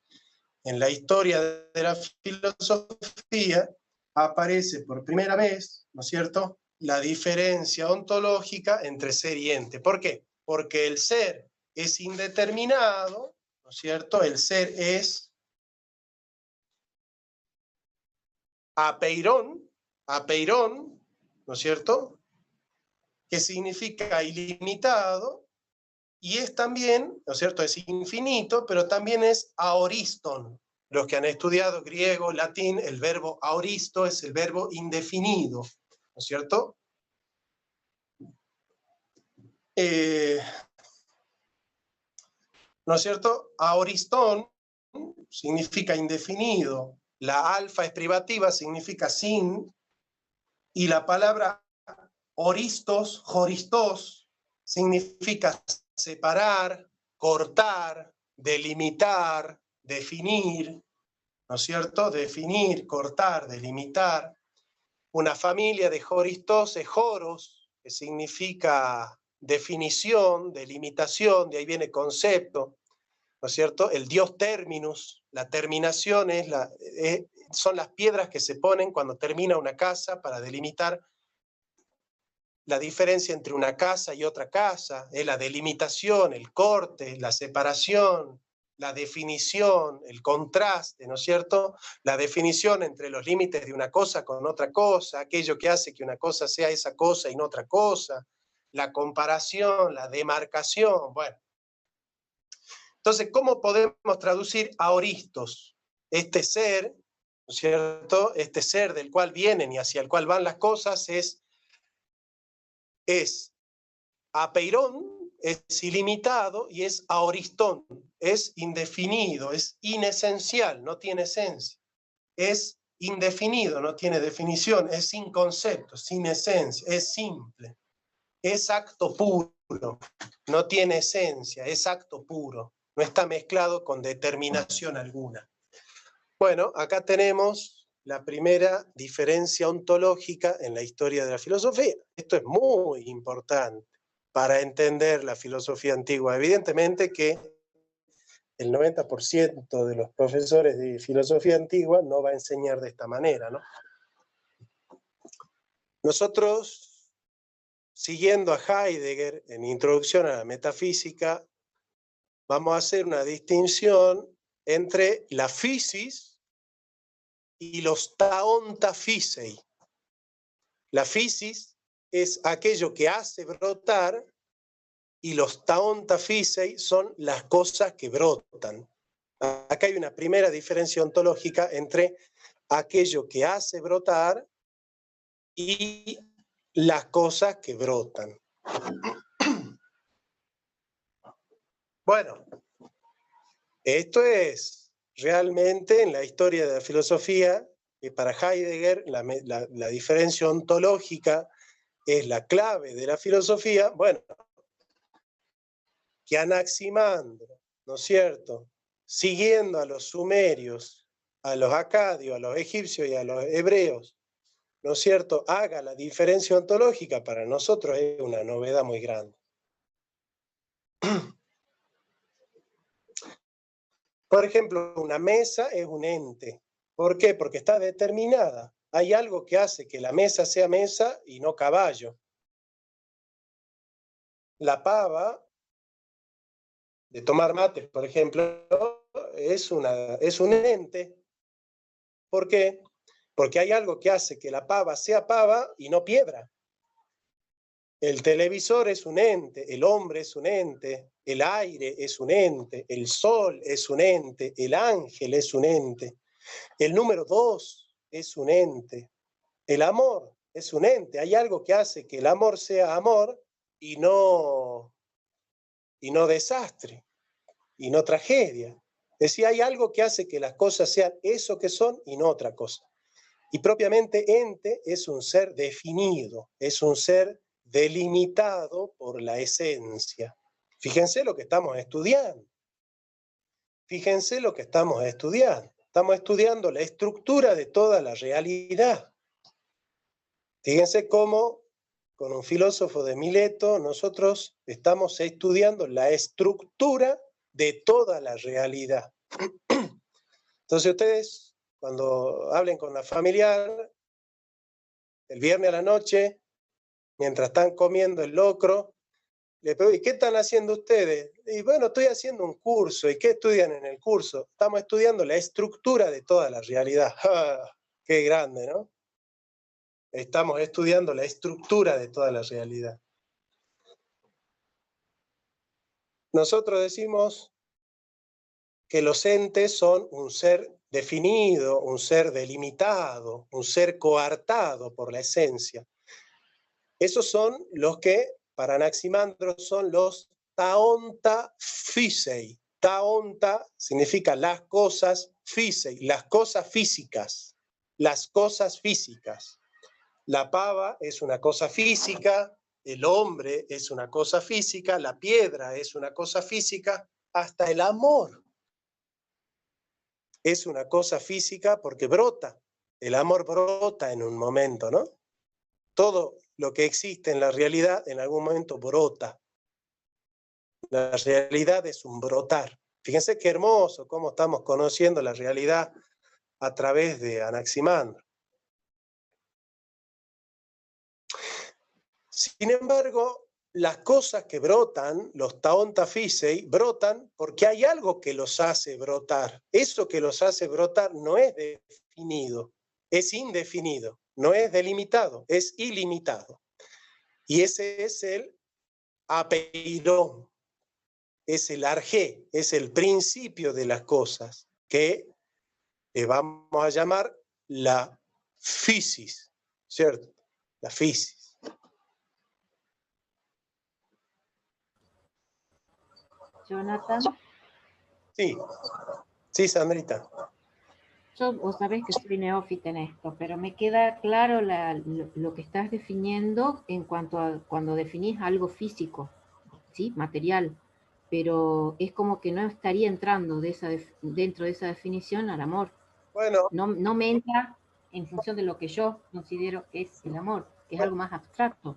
En la historia de la filosofía aparece por primera vez, ¿no es cierto?, la diferencia ontológica entre ser y ente. ¿Por qué? Porque el ser es indeterminado, ¿no es cierto? El ser es apeirón, ¿no es cierto?, que significa ilimitado, y es también, ¿no es cierto?, es infinito, pero también es aoriston. Los que han estudiado griego, latín, el verbo aoristo es el verbo indefinido, ¿no es cierto? ¿No es cierto? Aoristón significa indefinido, la alfa es privativa, significa sin, y la palabra oristos, joristos, significa separar, cortar, delimitar, definir, ¿no es cierto? Definir, cortar, delimitar. Una familia de joristos es joros, que significa definición, delimitación, de ahí viene concepto, ¿no es cierto? El dios terminus, la terminación son las piedras que se ponen cuando termina una casa para delimitar la diferencia entre una casa y otra casa, es la delimitación, el corte, la separación, la definición, el contraste, ¿no es cierto? La definición entre los límites de una cosa con otra cosa, aquello que hace que una cosa sea esa cosa y no otra cosa, la comparación, la demarcación, bueno. Entonces, ¿cómo podemos traducir aoristos? Este ser, ¿no es cierto? Este ser del cual vienen y hacia el cual van las cosas es apeirón, es ilimitado, y es aoristón, es indefinido, es inesencial, no tiene esencia. Es indefinido, no tiene definición, es sin concepto, sin esencia, es simple, es acto puro, no tiene esencia, es acto puro, no está mezclado con determinación alguna. Bueno, acá tenemos la primera diferencia ontológica en la historia de la filosofía. Esto es muy importante para entender la filosofía antigua. Evidentemente que el 90% de los profesores de filosofía antigua no va a enseñar de esta manera, ¿no? Nosotros, siguiendo a Heidegger en Introducción a la Metafísica, vamos a hacer una distinción entre la physis y los taonta physei. La physis es aquello que hace brotar y los taonta physei son las cosas que brotan. Acá hay una primera diferencia ontológica entre aquello que hace brotar y las cosas que brotan. Bueno, esto es realmente en la historia de la filosofía, que para Heidegger la diferencia ontológica es la clave de la filosofía. Bueno, que Anaximandro, ¿no es cierto?, siguiendo a los sumerios, a los acadios, a los egipcios y a los hebreos, ¿no es cierto?, haga la diferencia ontológica, para nosotros es una novedad muy grande. Por ejemplo, una mesa es un ente. ¿Por qué? Porque está determinada. Hay algo que hace que la mesa sea mesa y no caballo. La pava de tomar mate, por ejemplo, es un ente. ¿Por qué? Porque hay algo que hace que la pava sea pava y no piedra. El televisor es un ente, el hombre es un ente, el aire es un ente, el sol es un ente, el ángel es un ente, el número 2 es un ente, el amor es un ente. Hay algo que hace que el amor sea amor y no desastre, y no tragedia. Es decir, hay algo que hace que las cosas sean eso que son y no otra cosa. Y propiamente ente es un ser definido, es un ser delimitado por la esencia. Fíjense lo que estamos estudiando. Fíjense lo que estamos estudiando. Estamos estudiando la estructura de toda la realidad. Fíjense cómo, con un filósofo de Mileto, nosotros estamos estudiando la estructura de toda la realidad. Entonces ustedes, cuando hablen con la familiar, el viernes a la noche, mientras están comiendo el locro, le pregunto, ¿y qué están haciendo ustedes? Y bueno, estoy haciendo un curso. ¿Y qué estudian en el curso? Estamos estudiando la estructura de toda la realidad. ¡Qué grande!, ¿no? Estamos estudiando la estructura de toda la realidad. Nosotros decimos que los entes son un ser definido, un ser delimitado, un ser coartado por la esencia. Esos son los que, para Anaximandro, son los taonta physei. Taonta significa las cosas physei, las cosas físicas. Las cosas físicas. La pava es una cosa física, el hombre es una cosa física, la piedra es una cosa física, hasta el amor es una cosa física porque brota. El amor brota en un momento, ¿no? Todo lo que existe en la realidad en algún momento brota. La realidad es un brotar. Fíjense qué hermoso cómo estamos conociendo la realidad a través de Anaximandro. Sin embargo, las cosas que brotan, los taonta physei, brotan porque hay algo que los hace brotar. Eso que los hace brotar no es definido, es indefinido, no es delimitado, es ilimitado. Y ese es el apeirón, es el arjé, es el principio de las cosas, que le vamos a llamar la physis, ¿cierto? La physis. Jonathan. Sí, Sandrita. Vos sabés que soy neófita en esto, pero me queda claro lo que estás definiendo en cuanto a cuando definís algo físico. sí, material, pero es como que no estaría entrando dentro de esa definición al amor. Bueno, No me entra en función de lo que yo considero que es el amor, que es algo más abstracto.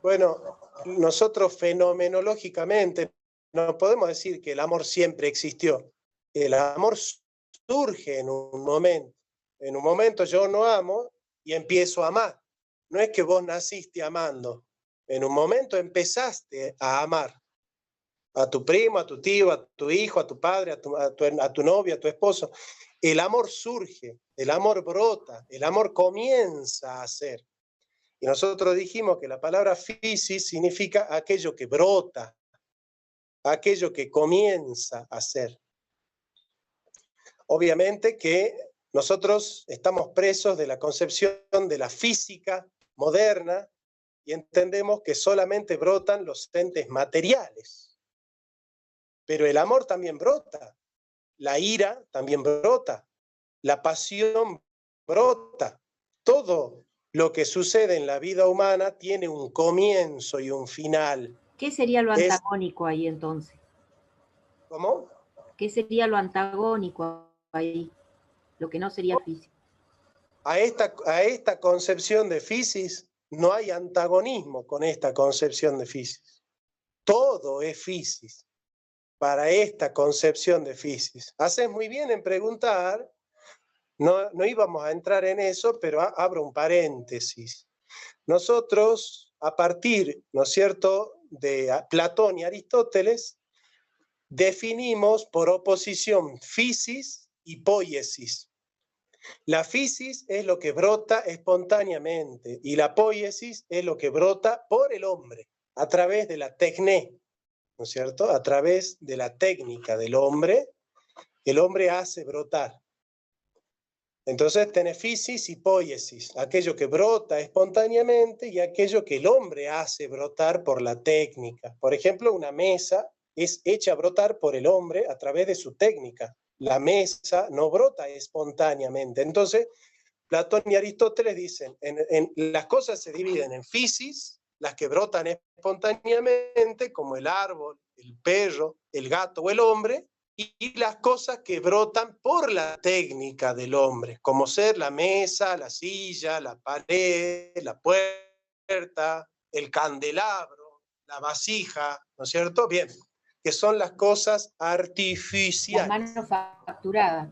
bueno, nosotros fenomenológicamente no podemos decir que el amor siempre existió. El amor surge en un momento. En un momento yo no amo y empiezo a amar. No es que vos naciste amando. En un momento empezaste a amar a tu primo, a tu tío, a tu hijo, a tu padre, a tu novia, a tu esposo. El amor surge, el amor brota, el amor comienza a ser. Y nosotros dijimos que la palabra physis significa aquello que brota, aquello que comienza a ser. Obviamente que nosotros estamos presos de la concepción de la física moderna y entendemos que solamente brotan los entes materiales. Pero el amor también brota, la ira también brota, la pasión brota. Todo lo que sucede en la vida humana tiene un comienzo y un final. ¿Qué sería lo antagónico ahí entonces? ¿Cómo? ¿Qué sería lo antagónico ahí? Lo que no sería físico. A esta concepción de physis no hay antagonismo con esta concepción de physis. Todo es physis para esta concepción de physis. Haces muy bien en preguntar, no íbamos a entrar en eso, pero abro un paréntesis. Nosotros, a partir, ¿no es cierto?, de Platón y Aristóteles, definimos por oposición physis y poiesis. La physis es lo que brota espontáneamente y la poiesis es lo que brota por el hombre, a través de la tecné, ¿no es cierto? A través de la técnica del hombre, el hombre hace brotar. Entonces tenés physis y poiesis, aquello que brota espontáneamente y aquello que el hombre hace brotar por la técnica. Por ejemplo, una mesa es hecha brotar por el hombre a través de su técnica. La mesa no brota espontáneamente. Entonces, Platón y Aristóteles dicen, las cosas se dividen en physis, las que brotan espontáneamente, como el árbol, el perro, el gato o el hombre, y las cosas que brotan por la técnica del hombre, como ser la mesa, la silla, la pared, la puerta, el candelabro, la vasija, ¿no es cierto? Bien, que son las cosas artificiales. Las manufacturadas.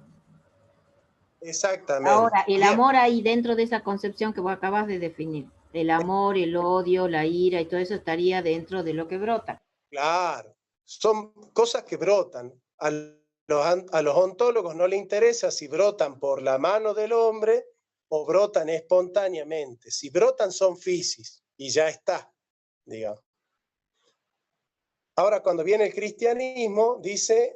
Exactamente. Ahora, el bien. amor ahí dentro de esa concepción que vos acabas de definir, el amor, el odio, la ira y todo eso estaría dentro de lo que brota. Claro, son cosas que brotan. A los ontólogos no les interesa si brotan por la mano del hombre o brotan espontáneamente. Si brotan son physis y ya está, digamos. Ahora, cuando viene el cristianismo, dice,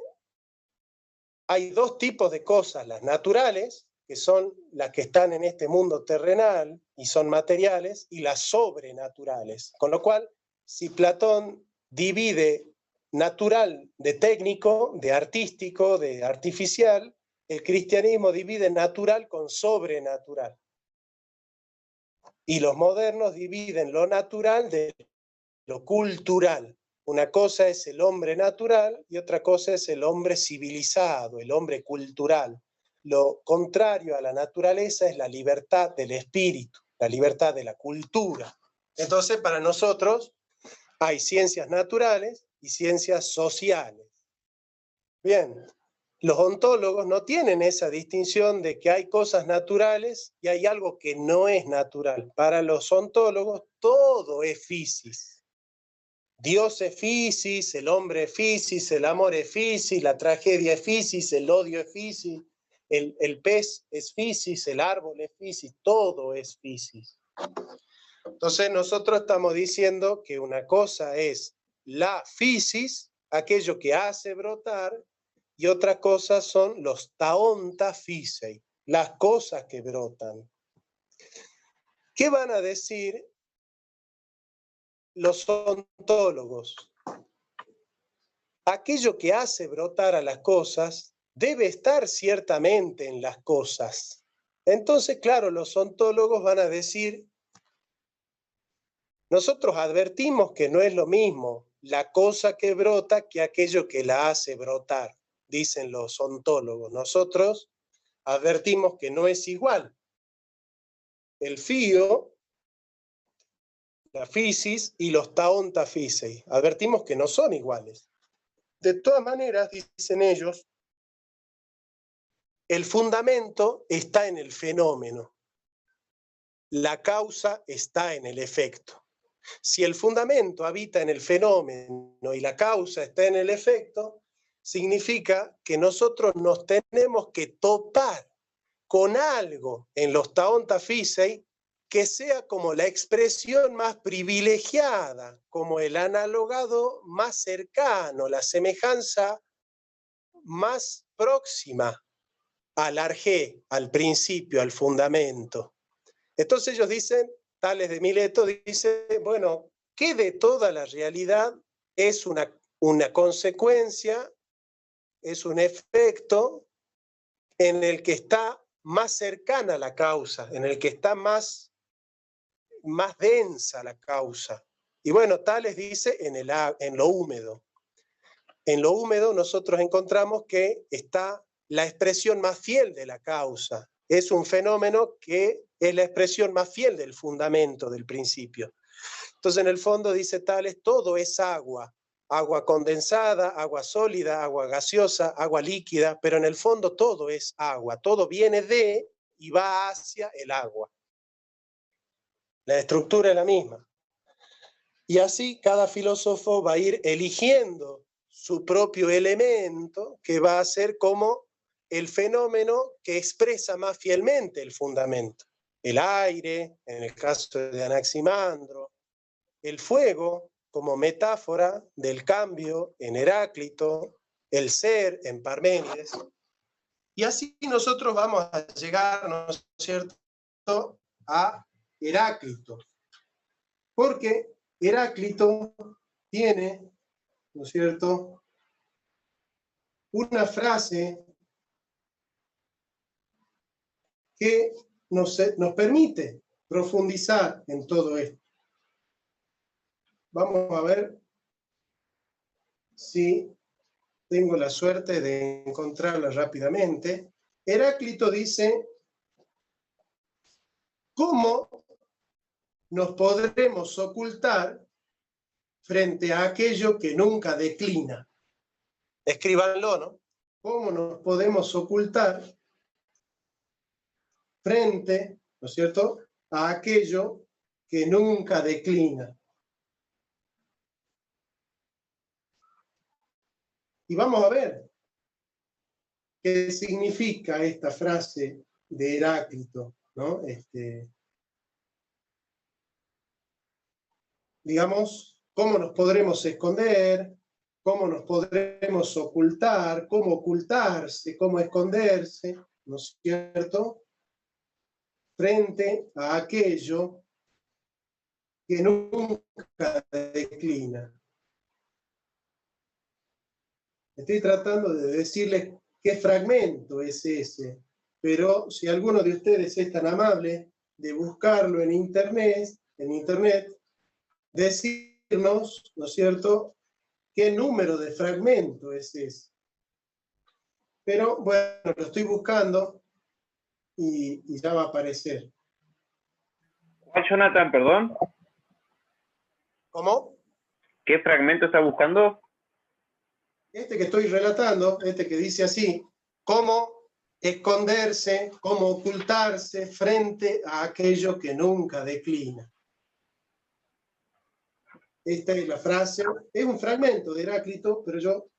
hay dos tipos de cosas, las naturales, que son las que están en este mundo terrenal y son materiales, y las sobrenaturales. Con lo cual, si Platón divide natural de técnico, de artístico, de artificial, el cristianismo divide natural con sobrenatural. Y los modernos dividen lo natural de lo cultural. Una cosa es el hombre natural y otra cosa es el hombre civilizado, el hombre cultural. Lo contrario a la naturaleza es la libertad del espíritu, la libertad de la cultura. Entonces, para nosotros hay ciencias naturales y ciencias sociales. Bien, los ontólogos no tienen esa distinción de que hay cosas naturales y hay algo que no es natural. Para los ontólogos todo es physis. Dios es physis, el hombre es physis, el amor es physis, la tragedia es physis, el odio es physis, el pez es physis, el árbol es physis, todo es physis. Entonces nosotros estamos diciendo que una cosa es la physis, aquello que hace brotar, y otra cosa son los taonta physei, las cosas que brotan. ¿Qué van a decir los ontólogos? Aquello que hace brotar a las cosas debe estar ciertamente en las cosas. Entonces, claro, los ontólogos van a decir, nosotros advertimos que no es lo mismo la cosa que brota que aquello que la hace brotar, dicen los ontólogos. Nosotros advertimos que no es igual el fío, la fisis y los taonta fisei. Advertimos que no son iguales. De todas maneras, dicen ellos, el fundamento está en el fenómeno. La causa está en el efecto. Si el fundamento habita en el fenómeno y la causa está en el efecto, significa que nosotros nos tenemos que topar con algo en los taonta fisei que sea como la expresión más privilegiada, como el analogado más cercano, la semejanza más próxima al arjé, al principio, al fundamento. Entonces ellos dicen, Tales de Mileto dice, bueno, ¿qué de toda la realidad es una consecuencia, es un efecto en el que está más cercana la causa, en el que está más densa la causa? Y bueno, Tales dice en lo húmedo. En lo húmedo nosotros encontramos que está la expresión más fiel de la causa. Es un fenómeno que es la expresión más fiel del fundamento, del principio. Entonces, en el fondo, dice Tales, todo es agua. Agua condensada, agua sólida, agua gaseosa, agua líquida, pero en el fondo todo es agua. Todo viene de y va hacia el agua. La estructura es la misma. Y así cada filósofo va a ir eligiendo su propio elemento que va a ser como el fenómeno que expresa más fielmente el fundamento. El aire, en el caso de Anaximandro, el fuego como metáfora del cambio en Heráclito, el ser en Parménides. Y así nosotros vamos a llegar, ¿no es cierto?, a Heráclito. Porque Heráclito tiene, ¿no es cierto?, una frase que nos permite profundizar en todo esto. Vamos a ver si tengo la suerte de encontrarla rápidamente. Heráclito dice, ¿cómo nos podremos ocultar frente a aquello que nunca declina? Escríbanlo, ¿no? ¿Cómo nos podemos ocultar frente, ¿no es cierto?, a aquello que nunca declina? Y vamos a ver qué significa esta frase de Heráclito, ¿no? Digamos, cómo nos podremos esconder, cómo nos podremos ocultar, cómo ocultarse, cómo esconderse, ¿no es cierto?, frente a aquello que nunca declina. Estoy tratando de decirles qué fragmento es ese, pero si alguno de ustedes es tan amable de buscarlo en internet, decirnos, ¿no es cierto?, qué número de fragmento es ese. Pero bueno, lo estoy buscando y ya va a aparecer. ¿Cuál, Jonathan, perdón? ¿Cómo? ¿Qué fragmento está buscando? Este que estoy relatando, este que dice así, cómo esconderse, cómo ocultarse frente a aquello que nunca declina. Esta es la frase, es un fragmento de Heráclito, pero yo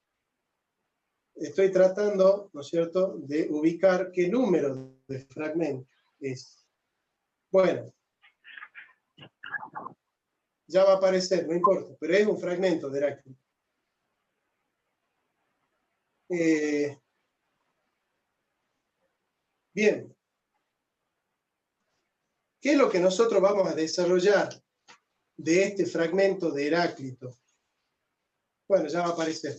estoy tratando, ¿no es cierto?, de ubicar qué número de fragmento es. Bueno, ya va a aparecer, no importa, pero es un fragmento de Heráclito. Bien. ¿Qué es lo que nosotros vamos a desarrollar de este fragmento de Heráclito? Bueno, ya va a aparecer.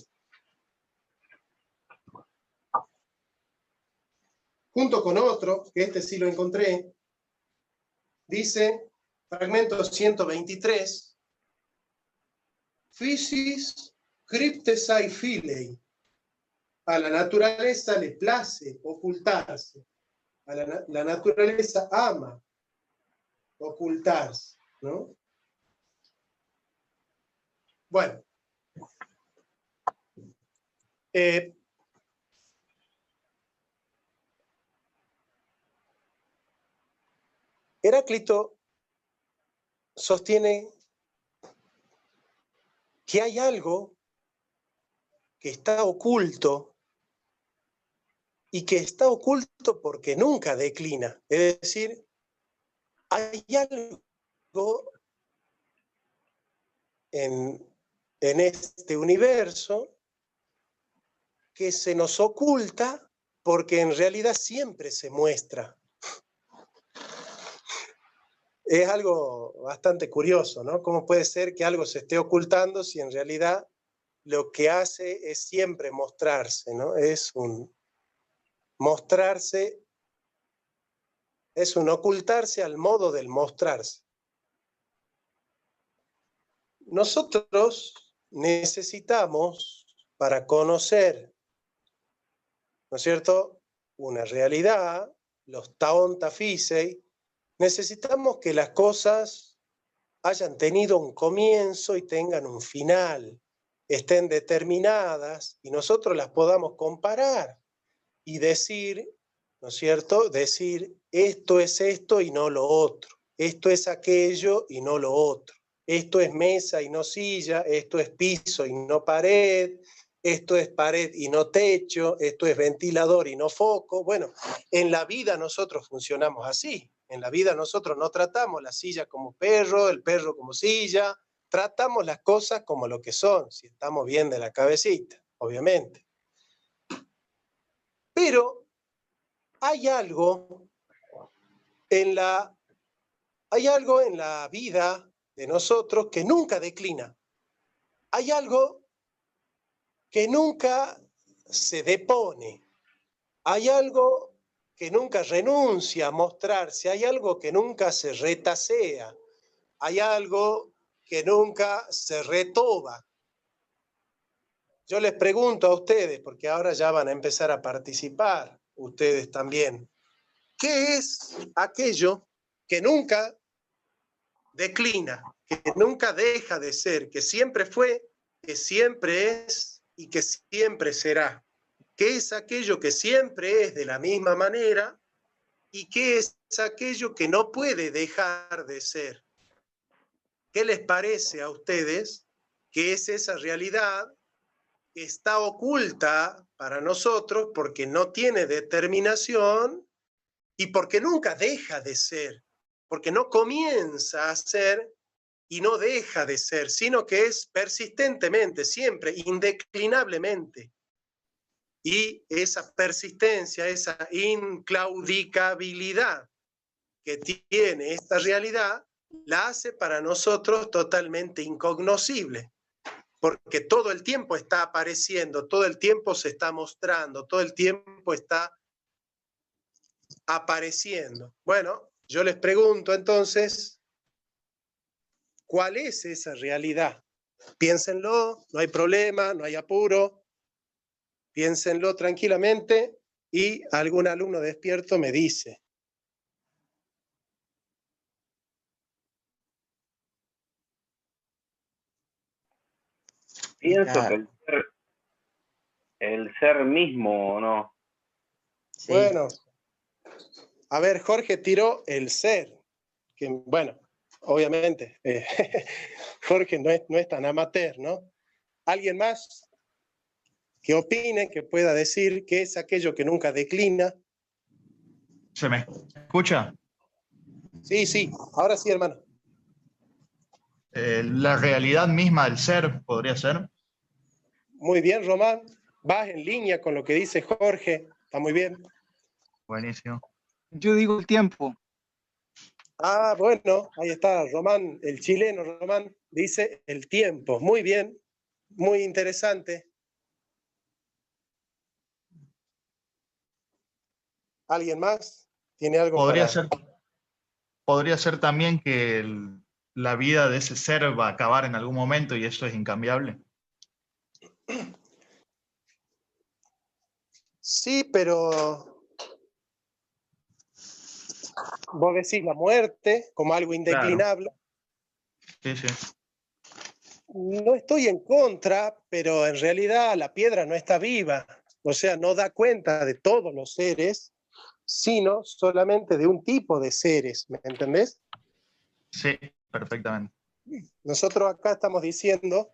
Junto con otro, que este sí lo encontré, dice, fragmento 123, Physis cryptesai filei. A la naturaleza le place ocultarse. La naturaleza ama ocultarse, ¿no? Bueno. Heráclito sostiene que hay algo que está oculto y que está oculto porque nunca declina. Es decir, hay algo en este universo que se nos oculta porque en realidad siempre se muestra. Es algo bastante curioso, ¿no? ¿Cómo puede ser que algo se esté ocultando si en realidad lo que hace es siempre mostrarse, ¿no? Es un mostrarse, es un ocultarse al modo del mostrarse. Nosotros necesitamos, para conocer, ¿no es cierto?, una realidad, los taonta fisei, necesitamos que las cosas hayan tenido un comienzo y tengan un final, estén determinadas y nosotros las podamos comparar y decir, ¿no es cierto?, decir esto es esto y no lo otro, esto es aquello y no lo otro, esto es mesa y no silla, esto es piso y no pared, esto es pared y no techo, esto es ventilador y no foco. Bueno, en la vida nosotros funcionamos así. En la vida nosotros no tratamos la silla como perro, el perro como silla, tratamos las cosas como lo que son, si estamos bien de la cabecita, obviamente. Pero hay algo en la vida de nosotros que nunca declina. Hay algo que nunca se depone. Hay algo que nunca renuncia a mostrarse. Hay algo que nunca se retasea. Hay algo que nunca se retoba. Yo les pregunto a ustedes, porque ahora ya van a empezar a participar, ustedes también, ¿qué es aquello que nunca declina, que nunca deja de ser, que siempre fue, que siempre es y que siempre será? ¿Qué es aquello que siempre es de la misma manera y qué es aquello que no puede dejar de ser? ¿Qué les parece a ustedes que es esa realidad que está oculta para nosotros porque no tiene determinación y porque nunca deja de ser, porque no comienza a ser y no deja de ser, sino que es persistentemente, siempre, indeclinablemente? Y esa persistencia, esa inclaudicabilidad que tiene esta realidad, la hace para nosotros totalmente incognoscible, porque todo el tiempo está apareciendo, todo el tiempo se está mostrando, todo el tiempo está apareciendo. Bueno, yo les pregunto entonces, ¿cuál es esa realidad? Piénsenlo, no hay problema, no hay apuro, piénsenlo tranquilamente y algún alumno despierto me dice. Pienso que el ser mismo, ¿o no? Sí. Bueno, a ver, Jorge tiró el ser, que bueno, obviamente, Jorge no es tan amateur, ¿no? ¿Alguien más que opine, que pueda decir qué es aquello que nunca declina? ¿Se me escucha? Sí, ahora sí, hermano. La realidad misma del ser, podría ser. Muy bien, Román. Vas en línea con lo que dice Jorge. Está muy bien. Buenísimo. Yo digo el tiempo. Ah, bueno, ahí está Román, el chileno Román, dice el tiempo. Muy bien, muy interesante. ¿Alguien más? ¿Tiene algo Podría para...? ser también que la vida de ese ser va a acabar en algún momento y eso es incambiable. Sí, pero vos decís la muerte como algo indeclinable. Sí, sí. No estoy en contra, pero en realidad la piedra no está viva. O sea, no da cuenta de todos los seres, sino solamente de un tipo de seres. ¿Me entendés? Sí, perfectamente. Nosotros acá estamos diciendo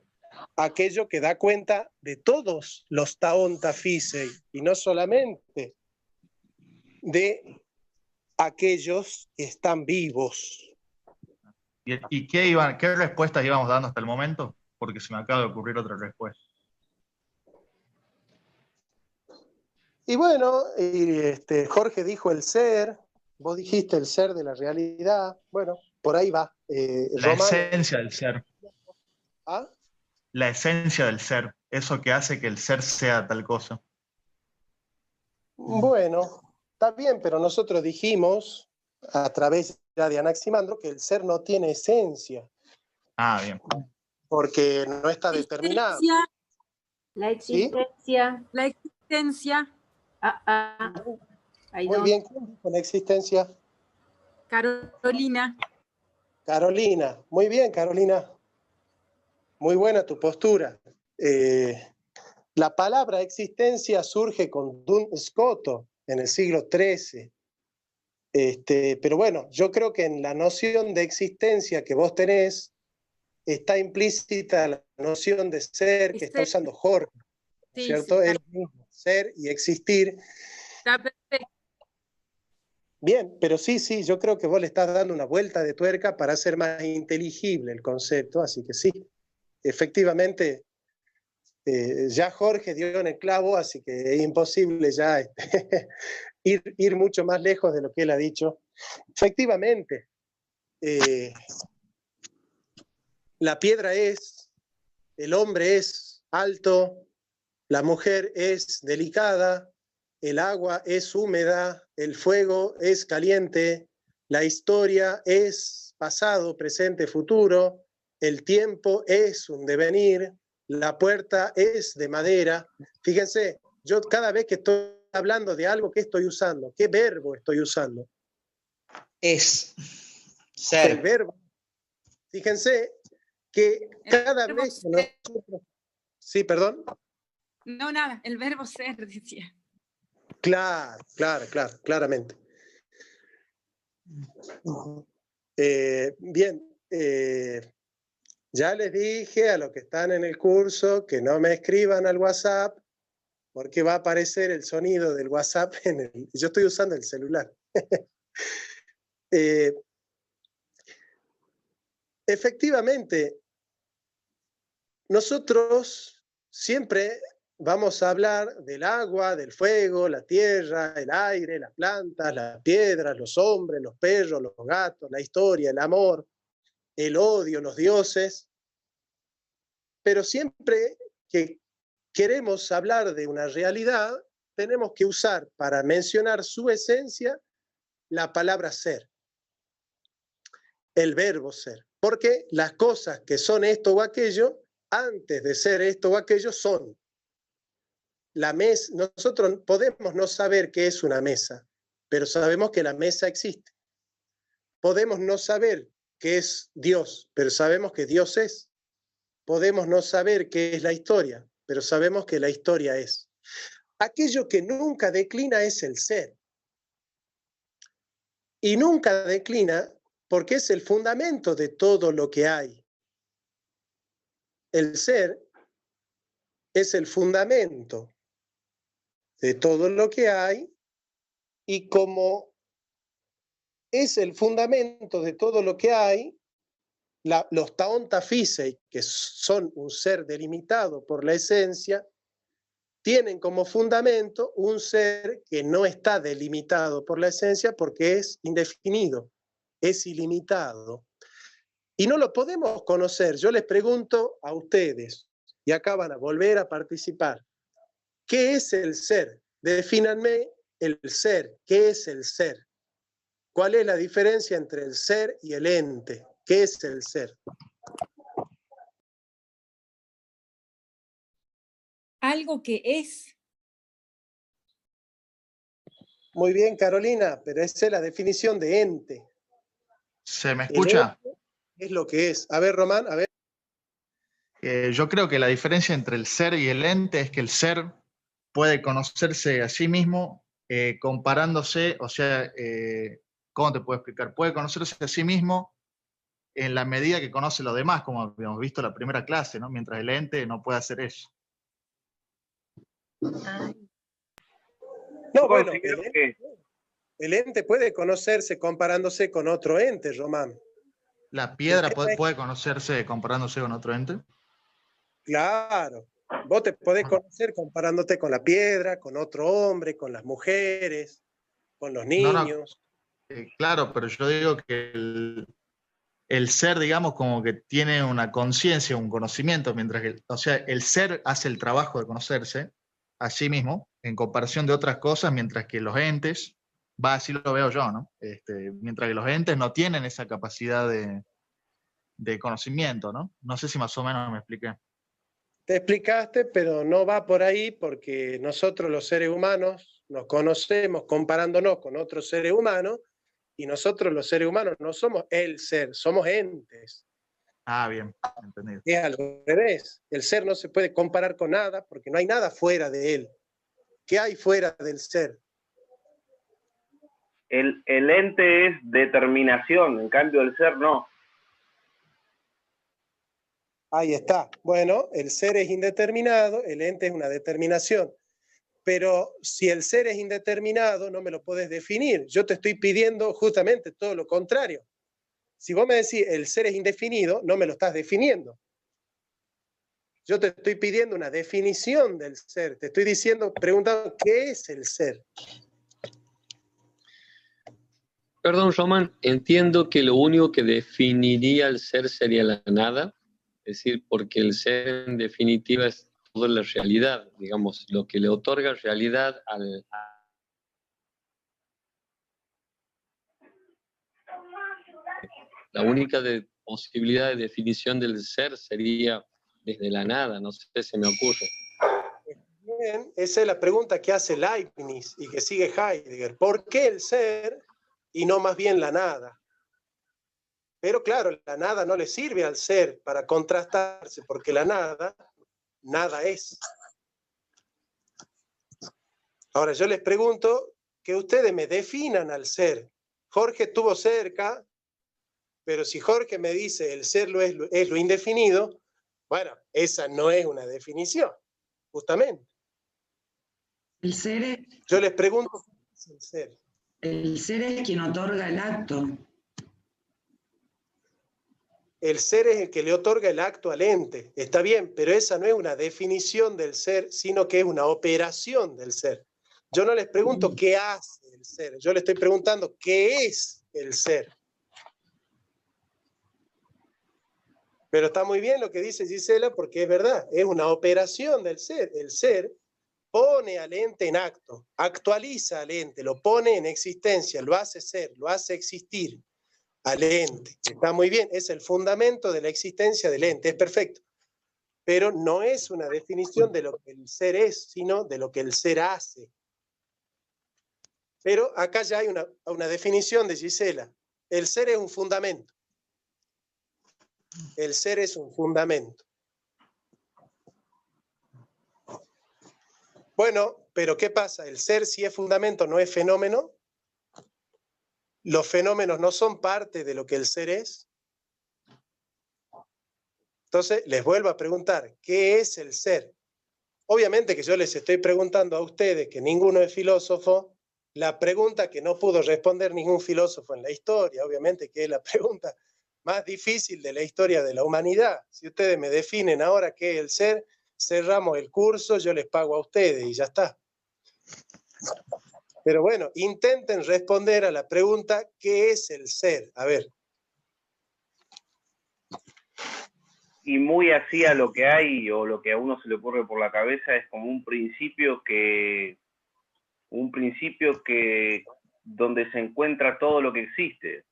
aquello que da cuenta de todos los taonta físei y no solamente de aquellos que están vivos. ¿Y qué respuestas íbamos dando hasta el momento? Porque se me acaba de ocurrir otra respuesta. Y bueno, Jorge dijo el ser, vos dijiste el ser de la realidad, bueno, por ahí va. La esencia del ser. ¿Ah? La esencia del ser, eso que hace que el ser sea tal cosa. Bueno, está bien, pero nosotros dijimos, a través ya de Anaximandro, que el ser no tiene esencia. Ah, bien. Porque no está determinado. La existencia. ¿Sí? La existencia. Muy bien, ¿quién dijo la existencia? Carolina. Carolina, muy bien, Carolina. Muy buena tu postura. La palabra existencia surge con Duns Scoto en el siglo XIII. Pero bueno, yo creo que en la noción de existencia que vos tenés está implícita la noción de ser que está usando Jorge, sí, ¿cierto? Sí, el mismo, ser y existir. Está perfecto. Bien, pero sí, yo creo que vos le estás dando una vuelta de tuerca para hacer más inteligible el concepto, así que sí, efectivamente, ya Jorge dio en el clavo, así que es imposible ya ir mucho más lejos de lo que él ha dicho. Efectivamente, la piedra es, el hombre es alto, la mujer es delicada, el agua es húmeda, el fuego es caliente, la historia es pasado, presente, futuro, el tiempo es un devenir, la puerta es de madera. Fíjense, yo cada vez que estoy hablando de algo, ¿qué estoy usando? ¿Qué verbo estoy usando? Es. Ser. El verbo. Fíjense que cada vez que nosotros... Sí, perdón. No, nada, el verbo ser, decía. Claramente. Bien, ya les dije a los que están en el curso que no me escriban al WhatsApp porque va a aparecer el sonido del WhatsApp yo estoy usando el celular. Efectivamente, nosotros siempre vamos a hablar del agua, del fuego, la tierra, el aire, las plantas, las piedras, los hombres, los perros, los gatos, la historia, el amor, el odio, los dioses. Pero siempre que queremos hablar de una realidad, tenemos que usar para mencionar su esencia la palabra ser, el verbo ser. Porque las cosas que son esto o aquello, antes de ser esto o aquello, son. La mesa, nosotros podemos no saber qué es una mesa, pero sabemos que la mesa existe. Podemos no saber qué es Dios, pero sabemos que Dios es. Podemos no saber qué es la historia, pero sabemos que la historia es. Aquello que nunca declina es el ser. Y nunca declina porque es el fundamento de todo lo que hay. El ser es el fundamento de todo lo que hay, y como es el fundamento de todo lo que hay, los taonta físei, que son un ser delimitado por la esencia, tienen como fundamento un ser que no está delimitado por la esencia porque es indefinido, es ilimitado. Y no lo podemos conocer. Yo les pregunto a ustedes, y acá van a volver a participar, ¿qué es el ser? Defínanme el ser. ¿Qué es el ser? ¿Cuál es la diferencia entre el ser y el ente? ¿Qué es el ser? Algo que es. Muy bien, Carolina, pero esa es la definición de ente. ¿Se me El escucha? ente es lo que es. A ver, Román, a ver. Yo creo que la diferencia entre el ser y el ente es que el ser puede conocerse a sí mismo comparándose, o sea, ¿cómo te puedo explicar? Puede conocerse a sí mismo en la medida que conoce a los demás, como habíamos visto en la primera clase, ¿no? Mientras el ente no puede hacer eso. No, Yo bueno, considero que el ente puede conocerse comparándose con otro ente, Román. ¿La piedra El tema es- puede conocerse comparándose con otro ente? Claro, vos te podés conocer comparándote con la piedra, con otro hombre, con las mujeres, con los No, no, niños. claro, pero yo digo que el ser, digamos, como que tiene una conciencia, un conocimiento, mientras que, o sea, el ser hace el trabajo de conocerse a sí mismo en comparación de otras cosas, mientras que los entes, así lo veo yo, ¿no? Mientras que los entes no tienen esa capacidad de conocimiento, ¿no? No sé si más o menos me expliqué. Te explicaste, pero no va por ahí porque nosotros los seres humanos nos conocemos comparándonos con otros seres humanos y nosotros los seres humanos no somos el ser, somos entes. Ah, bien, entendido. Es al revés. El ser no se puede comparar con nada porque no hay nada fuera de él. ¿Qué hay fuera del ser? el ente es determinación, en cambio el ser no. Ahí está. Bueno, el ser es indeterminado, el ente es una determinación. Pero si el ser es indeterminado, no me lo puedes definir. Yo te estoy pidiendo justamente todo lo contrario. Si vos me decís el ser es indefinido, no me lo estás definiendo. Yo te estoy pidiendo una definición del ser. Te estoy diciendo, preguntando, ¿qué es el ser? Perdón, Román, entiendo que lo único que definiría el ser sería la nada, es decir, porque el ser en definitiva es toda la realidad, digamos, lo que le otorga realidad al... La única posibilidad de definición del ser sería desde la nada, no sé, se me ocurre. Bien, esa es la pregunta que hace Leibniz y que sigue Heidegger. ¿Por qué el ser y no más bien la nada? Pero claro, la nada no le sirve al ser para contrastarse, porque la nada, nada es. Ahora yo les pregunto que ustedes me definan al ser. Jorge estuvo cerca, pero si Jorge me dice el ser es lo indefinido, bueno, esa no es una definición, justamente. El ser es, Yo les pregunto, ¿qué es el ser? el ser es quien otorga el acto. El ser es el que le otorga el acto al ente. Está bien, pero esa no es una definición del ser, sino que es una operación del ser. Yo no les pregunto qué hace el ser, yo les estoy preguntando qué es el ser. Pero está muy bien lo que dice Gisela porque es verdad, es una operación del ser. El ser pone al ente en acto, actualiza al ente, lo pone en existencia, lo hace ser, lo hace existir al ente. Está muy bien, es el fundamento de la existencia del ente, es perfecto. Pero no es una definición de lo que el ser es, sino de lo que el ser hace. Pero acá ya hay una definición de Gisela. El ser es un fundamento. El ser es un fundamento. Bueno, pero ¿qué pasa? El ser, si es fundamento, no es fenómeno. Los fenómenos no son parte de lo que el ser es. Entonces, les vuelvo a preguntar, ¿qué es el ser? Obviamente que yo les estoy preguntando a ustedes, que ninguno es filósofo, la pregunta que no pudo responder ningún filósofo en la historia, obviamente que es la pregunta más difícil de la historia de la humanidad. Si ustedes me definen ahora qué es el ser, cerramos el curso, yo les pago a ustedes y ya está. Pero bueno, intenten responder a la pregunta, ¿qué es el ser? A ver. Y muy así a lo que hay o lo que a uno se le ocurre por la cabeza es como un principio que donde se encuentra todo lo que existe.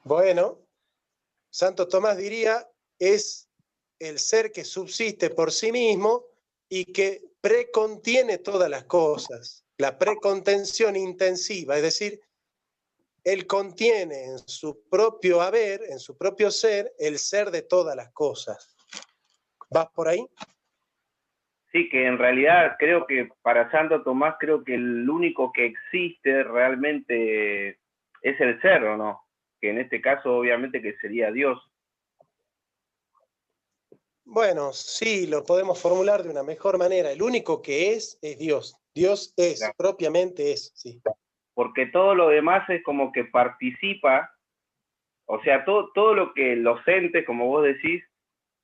Bueno, Santo Tomás diría, es el ser que subsiste por sí mismo y que precontiene todas las cosas. La precontención intensiva, es decir, él contiene en su propio haber, en su propio ser, el ser de todas las cosas. ¿Vas por ahí? Sí, que en realidad creo que para Santo Tomás, creo que el único que existe realmente es el ser, ¿o no? Que en este caso obviamente que sería Dios. Bueno, sí, lo podemos formular de una mejor manera. El único que es Dios. Dios es, Claro. propiamente es, sí. Porque todo lo demás es como que participa, o sea, todo lo que los entes, como vos decís,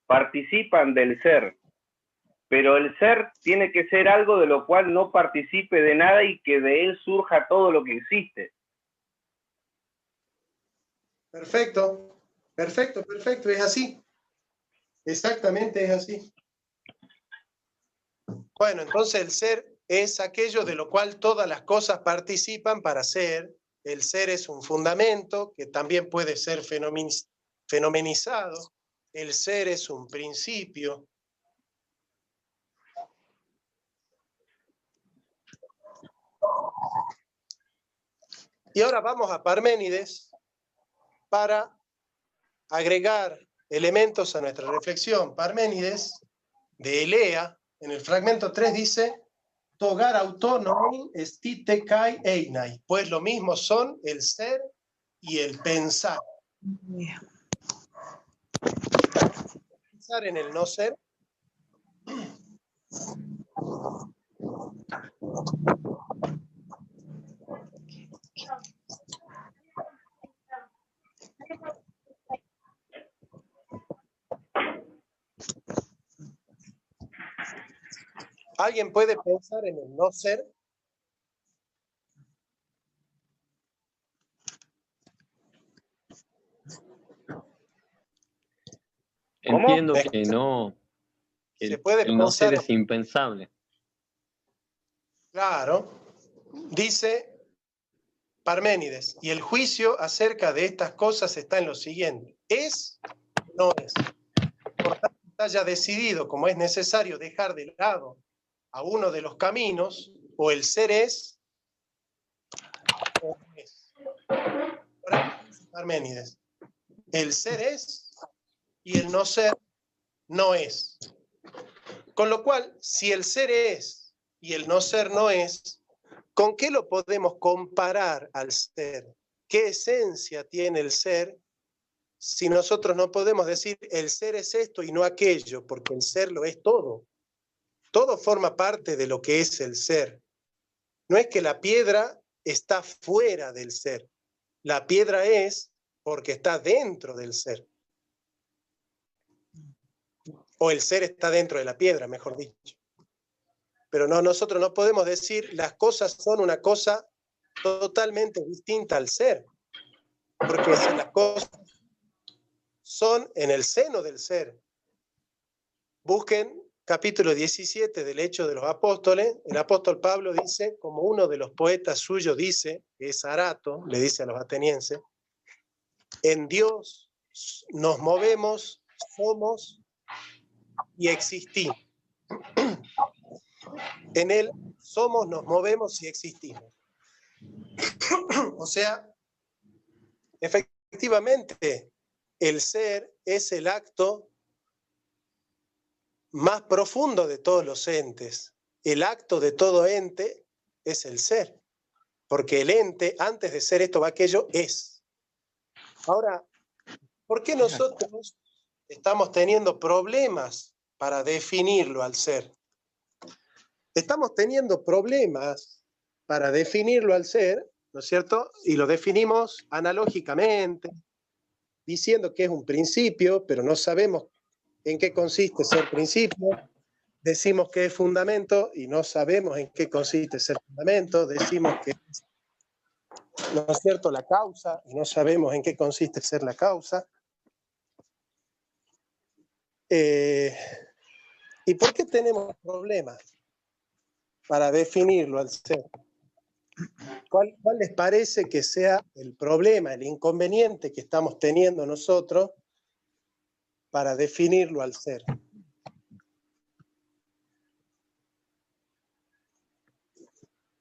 participan del ser. Pero el ser tiene que ser algo de lo cual no participe de nada y que de él surja todo lo que existe. Perfecto, es así. Exactamente es así. Bueno, entonces el ser es aquello de lo cual todas las cosas participan para ser. El ser es un fundamento que también puede ser fenomenizado. El ser es un principio. Y ahora vamos a Parménides para agregar elementos a nuestra reflexión. Parménides, de Elea, en el fragmento 3 dice, togar autónomi estite kai einai, pues lo mismo son el ser y el pensar. Pensar en el no ser. ¿Alguien puede pensar en el no ser? Entiendo que no, que ¿Se puede el no ser pensar? es impensable. Claro. Dice Parménides, y el juicio acerca de estas cosas está en lo siguiente. ¿Es o no es? Por tanto, haya decidido, como es necesario, dejar de lado a uno de los caminos, o el ser es, o no es. Ahora, Parménides, el ser es y el no ser no es. Con lo cual, si el ser es y el no ser no es, ¿con qué lo podemos comparar al ser? ¿Qué esencia tiene el ser si nosotros no podemos decir el ser es esto y no aquello? Porque el ser lo es todo. Todo forma parte de lo que es el ser. No es que la piedra está fuera del ser. La piedra es porque está dentro del ser. O el ser está dentro de la piedra, mejor dicho. Pero no, nosotros no podemos decir las cosas son una cosa totalmente distinta al ser. Porque si las cosas son en el seno del ser. Busquen capítulo 17 del Hechos de los Apóstoles. El apóstol Pablo dice, como uno de los poetas suyos dice, que es Arato, le dice a los atenienses, en Dios nos movemos, somos y existimos. En Él somos, nos movemos y existimos. O sea, efectivamente, el ser es el acto más profundo de todos los entes. El acto de todo ente es el ser, porque el ente, antes de ser esto o aquello, es. Ahora, ¿por qué nosotros estamos teniendo problemas para definirlo al ser? Estamos teniendo problemas para definirlo al ser, ¿no es cierto? Y lo definimos analógicamente, diciendo que es un principio, pero no sabemos en qué consiste ser principio. Decimos que es fundamento y no sabemos en qué consiste ser fundamento. Decimos que es, ¿no es cierto?, la causa y no sabemos en qué consiste ser la causa. ¿Y por qué tenemos problemas para definirlo al ser? ¿Cuál les parece que sea el problema, el inconveniente que estamos teniendo nosotros para definirlo al ser?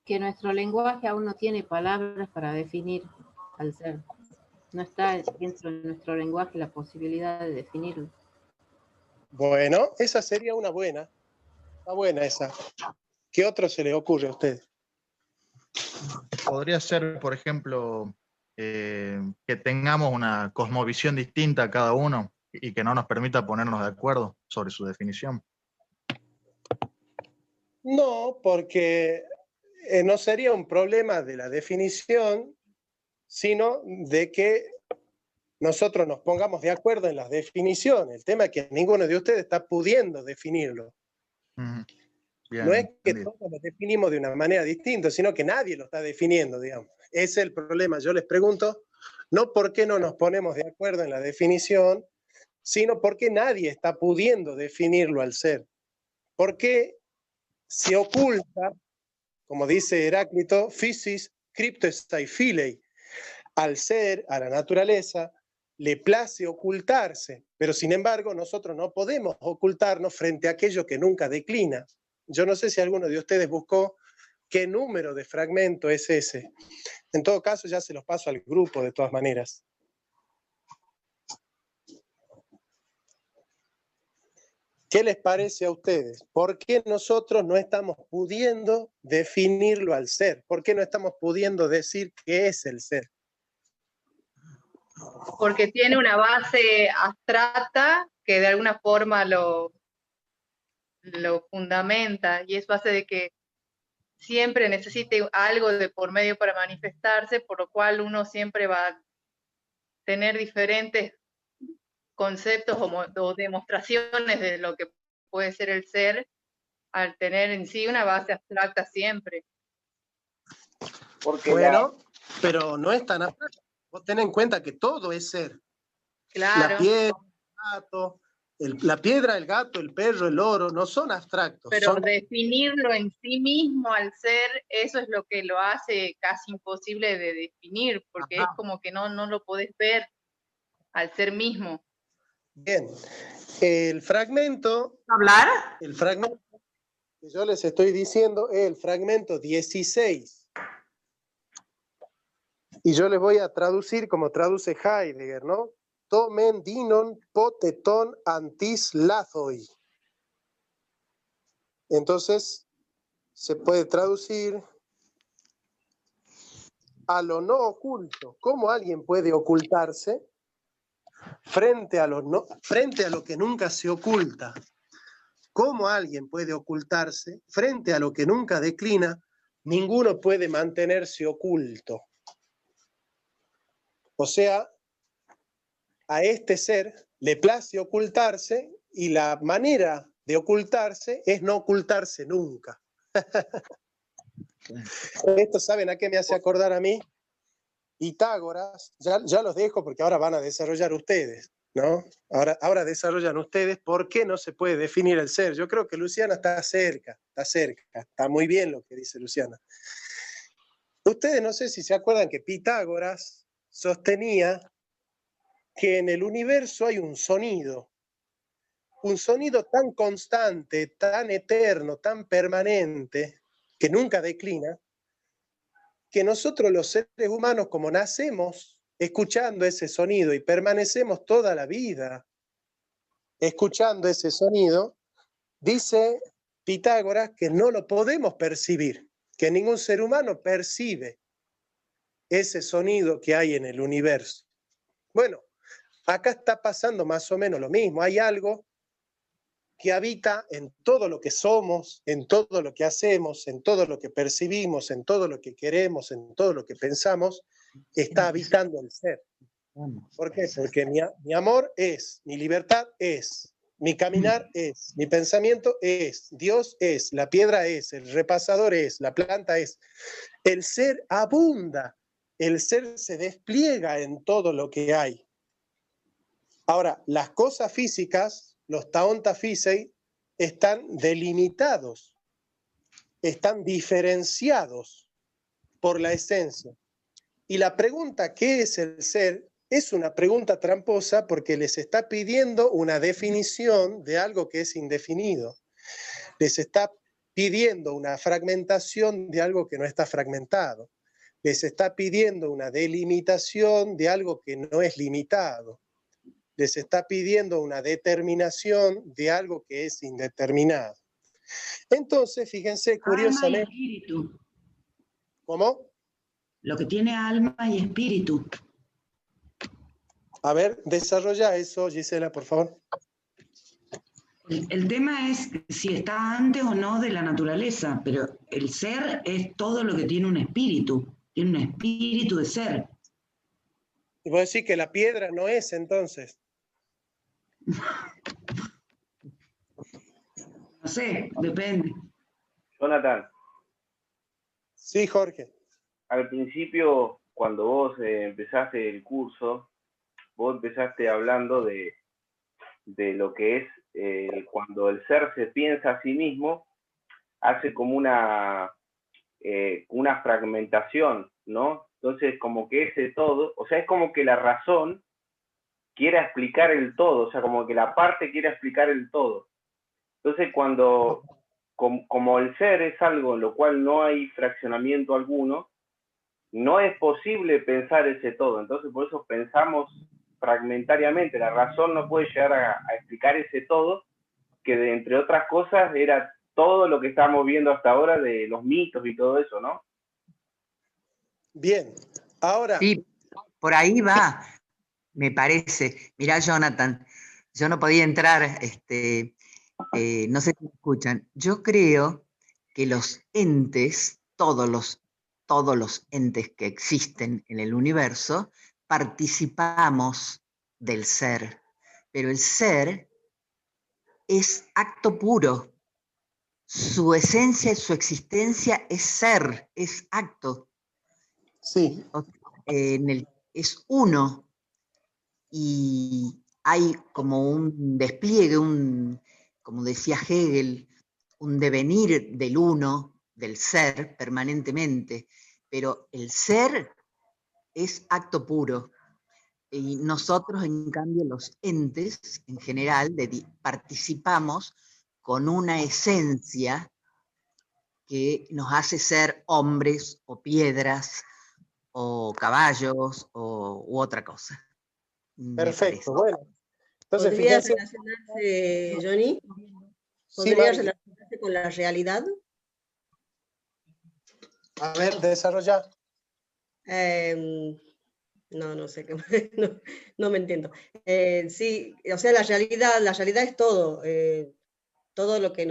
Que nuestro lenguaje aún no tiene palabras para definir al ser. No está dentro de nuestro lenguaje la posibilidad de definirlo. Bueno, esa sería una buena. Está buena esa. ¿Qué otro se le ocurre a usted? Podría ser, por ejemplo, que tengamos una cosmovisión distinta cada uno y que no nos permita ponernos de acuerdo sobre su definición. No, porque no sería un problema de la definición, sino de que nosotros nos pongamos de acuerdo en las definiciones. El tema es que ninguno de ustedes está pudiendo definirlo. Bien, no es que entendido. todos lo definimos de una manera distinta, sino que nadie lo está definiendo, digamos. Ese es el problema. Yo les pregunto, no por qué no nos ponemos de acuerdo en la definición, sino porque nadie está pudiendo definirlo al ser. Porque se oculta, como dice Heráclito, physis cryptostai filei, al ser, a la naturaleza, le place ocultarse, pero sin embargo nosotros no podemos ocultarnos frente a aquello que nunca declina. Yo no sé si alguno de ustedes buscó qué número de fragmento es ese. En todo caso, ya se los paso al grupo de todas maneras. ¿Qué les parece a ustedes? ¿Por qué nosotros no estamos pudiendo definirlo al ser? ¿Por qué no estamos pudiendo decir qué es el ser? Porque tiene una base abstracta que de alguna forma lo fundamenta, y es base de que siempre necesite algo de por medio para manifestarse, por lo cual uno siempre va a tener diferentes conceptos o demostraciones de lo que puede ser el ser, al tener en sí una base abstracta siempre. Porque bueno, pero no es tan abstracto. Vos ten en cuenta que todo es ser. Claro. La piedra, el gato, la piedra, el gato, el perro, el oro, no son abstractos. Pero son... definirlo en sí mismo al ser, eso es lo que lo hace casi imposible de definir, porque es como que no lo podés ver al ser mismo. Bien, el fragmento... ¿Hablar? El fragmento que yo les estoy diciendo es el fragmento 16. Y yo les voy a traducir como traduce Heidegger, ¿no? Tomen dinon poteton antis lathoi. Entonces, se puede traducir a lo no oculto. ¿Cómo alguien puede ocultarse frente a lo que nunca se oculta? ¿Cómo alguien puede ocultarse frente a lo que nunca declina? Ninguno puede mantenerse oculto. O sea, a este ser le place ocultarse y la manera de ocultarse es no ocultarse nunca. Esto, ¿saben a qué me hace acordar a mí? Pitágoras, ya los dejo porque ahora van a desarrollar ustedes, ¿no? Ahora desarrollan ustedes por qué no se puede definir el ser. Yo creo que Luciana está cerca, está muy bien lo que dice Luciana. Ustedes no sé si se acuerdan que Pitágoras sostenía que en el universo hay un sonido tan constante, tan eterno, tan permanente, que nunca declina, que nosotros los seres humanos, como nacemos escuchando ese sonido y permanecemos toda la vida escuchando ese sonido, dice Pitágoras que no lo podemos percibir, que ningún ser humano percibe ese sonido que hay en el universo. Bueno, acá está pasando más o menos lo mismo. Hay algo que habita en todo lo que somos, en todo lo que hacemos, en todo lo que percibimos, en todo lo que queremos, en todo lo que pensamos, está habitando el ser. ¿Por qué? Porque mi amor es, mi libertad es, mi caminar es, mi pensamiento es, Dios es, la piedra es, el repasador es, la planta es. El ser abunda, el ser se despliega en todo lo que hay. Ahora, las cosas físicas, los taonta physei, están delimitados, están diferenciados por la esencia. Y la pregunta, ¿qué es el ser?, es una pregunta tramposa porque les está pidiendo una definición de algo que es indefinido. Les está pidiendo una fragmentación de algo que no está fragmentado. Les está pidiendo una delimitación de algo que no es limitado. Les está pidiendo una determinación de algo que es indeterminado. Entonces, fíjense, curiosamente... Alma y espíritu. ¿Cómo? Lo que tiene alma y espíritu. A ver, desarrolla eso, Gisela, por favor. El tema es si está antes o no de la naturaleza, pero el ser es todo lo que tiene un espíritu de ser. Y vos decís que la piedra no es, entonces. No sé, depende. Jonathan. Sí, Jorge. Al principio, cuando vos empezaste el curso, vos empezaste hablando de lo que es cuando el ser se piensa a sí mismo, hace como una fragmentación, ¿no? Entonces, como que ese todo, o sea, es como que la razón quiera explicar el todo, o sea, como que la parte quiera explicar el todo. Entonces, cuando, como el ser es algo en lo cual no hay fraccionamiento alguno, no es posible pensar ese todo. Entonces, por eso pensamos fragmentariamente. La razón no puede llegar a explicar ese todo, que de, entre otras cosas era todo lo que estamos viendo hasta ahora de los mitos y todo eso, ¿no? Bien, ahora... Sí, por ahí va, me parece. Mirá, Jonathan, yo no podía entrar, no sé si me escuchan. Yo creo que los entes, todos los entes que existen en el universo, participamos del ser, pero el ser es acto puro. Su esencia, su existencia es ser, es acto. Sí. Es uno. Y hay como un despliegue, como decía Hegel, un devenir del uno, del ser, permanentemente. Pero el ser es acto puro. Y nosotros, en cambio, los entes, en general, participamos con una esencia que nos hace ser hombres o piedras o caballos u otra cosa. Perfecto, bueno. Entonces, ¿Podría fíjense... relacionarse, Johnny? Sí, ¿Podría relacionarse con la realidad? A ver, desarrolla. No sé, no me entiendo. Sí, o sea, la realidad es todo. Todo lo que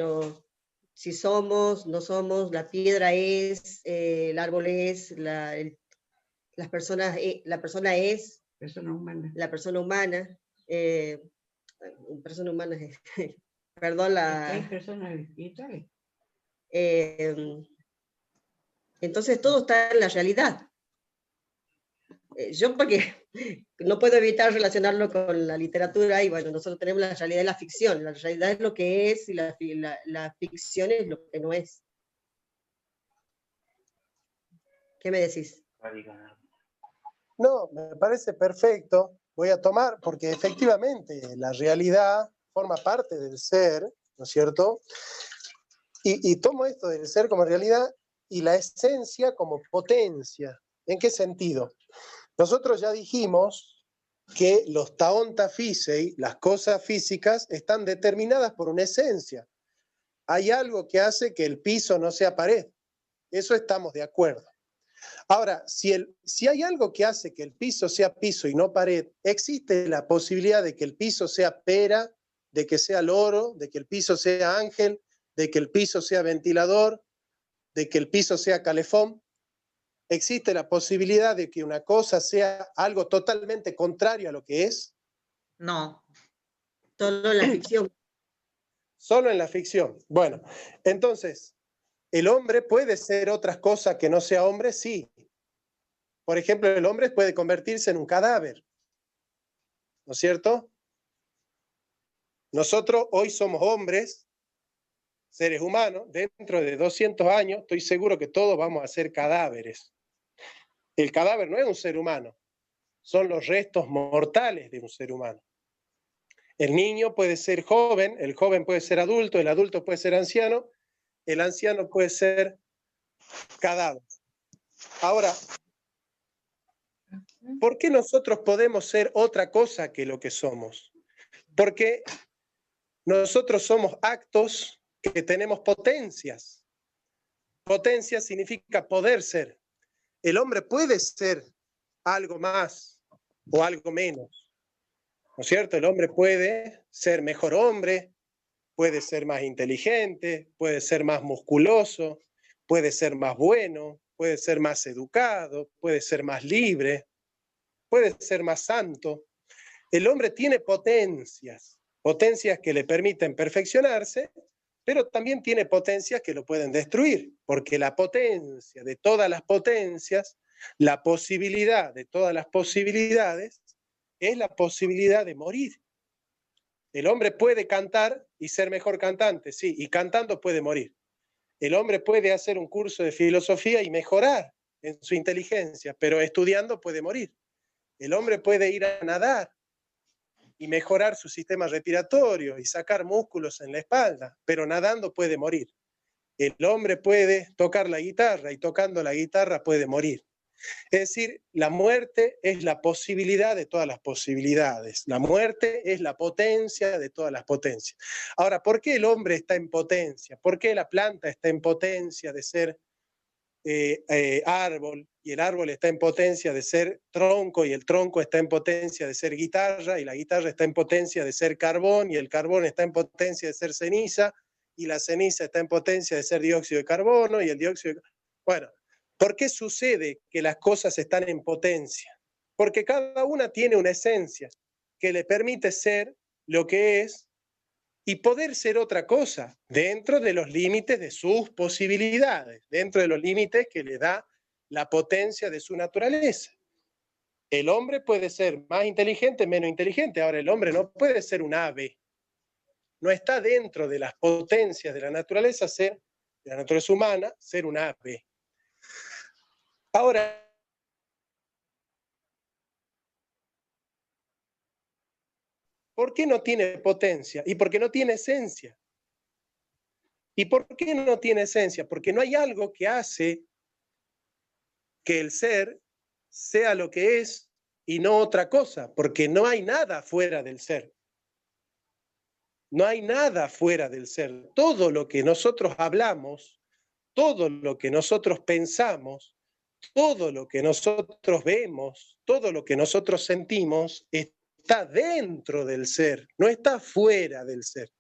si somos, no somos, la piedra es, el árbol es, la persona es, la persona humana. Persona humana es, perdón, ¿Hay personas espirituales? Entonces todo está en la realidad. Yo porque no puedo evitar relacionarlo con la literatura, y bueno, nosotros tenemos la realidad y la ficción. La realidad es lo que es y la ficción es lo que no es. ¿Qué me decís? No, me parece perfecto. Voy a tomar, porque efectivamente la realidad forma parte del ser, ¿no es cierto? Y tomo esto del ser como realidad y la esencia como potencia. ¿En qué sentido? Nosotros ya dijimos que los taonta físei, las cosas físicas, están determinadas por una esencia. Hay algo que hace que el piso no sea pared. Eso estamos de acuerdo. Ahora, si hay algo que hace que el piso sea piso y no pared, existe la posibilidad de que el piso sea pera, de que sea loro, de que el piso sea ángel, de que el piso sea ventilador, de que el piso sea calefón. ¿Existe la posibilidad de que una cosa sea algo totalmente contrario a lo que es? No. Solo en la ficción. Solo en la ficción. Bueno, entonces, ¿el hombre puede ser otras cosas que no sea hombre? Sí. Por ejemplo, el hombre puede convertirse en un cadáver. ¿No es cierto? Nosotros hoy somos hombres, seres humanos. Dentro de 200 años, estoy seguro que todos vamos a ser cadáveres. El cadáver no es un ser humano, son los restos mortales de un ser humano. El niño puede ser joven, el joven puede ser adulto, el adulto puede ser anciano, el anciano puede ser cadáver. Ahora, ¿por qué nosotros podemos ser otra cosa que lo que somos? Porque nosotros somos actos que tenemos potencias. Potencia significa poder ser. El hombre puede ser algo más o algo menos, ¿no es cierto? El hombre puede ser mejor hombre, puede ser más inteligente, puede ser más musculoso, puede ser más bueno, puede ser más educado, puede ser más libre, puede ser más santo. El hombre tiene potencias, potencias que le permiten perfeccionarse, pero también tiene potencias que lo pueden destruir, porque la potencia de todas las potencias, la posibilidad de todas las posibilidades, es la posibilidad de morir. El hombre puede cantar y ser mejor cantante, sí, y cantando puede morir. El hombre puede hacer un curso de filosofía y mejorar en su inteligencia, pero estudiando puede morir. El hombre puede ir a nadar y mejorar su sistema respiratorio y sacar músculos en la espalda, pero nadando puede morir. El hombre puede tocar la guitarra y tocando la guitarra puede morir. Es decir, la muerte es la posibilidad de todas las posibilidades. La muerte es la potencia de todas las potencias. Ahora, ¿por qué el hombre está en potencia? ¿Por qué la planta está en potencia de ser árbol, y el árbol está en potencia de ser tronco, y el tronco está en potencia de ser guitarra, y la guitarra está en potencia de ser carbón, y el carbón está en potencia de ser ceniza, y la ceniza está en potencia de ser dióxido de carbono, y el dióxido de... Bueno, ¿por qué sucede que las cosas están en potencia? Porque cada una tiene una esencia que le permite ser lo que es y poder ser otra cosa dentro de los límites de sus posibilidades, dentro de los límites que le da la potencia de su naturaleza. El hombre puede ser más inteligente, menos inteligente. Ahora, el hombre no puede ser un ave. No está dentro de las potencias de la naturaleza ser, de la naturaleza humana, ser un ave. Ahora, ¿por qué no tiene potencia? Y porque no tiene esencia. ¿Y por qué no tiene esencia? Porque no hay algo que hace que el ser sea lo que es y no otra cosa, porque no hay nada fuera del ser. No hay nada fuera del ser. Todo lo que nosotros hablamos, todo lo que nosotros pensamos, todo lo que nosotros vemos, todo lo que nosotros sentimos, está dentro del ser, no está fuera del ser.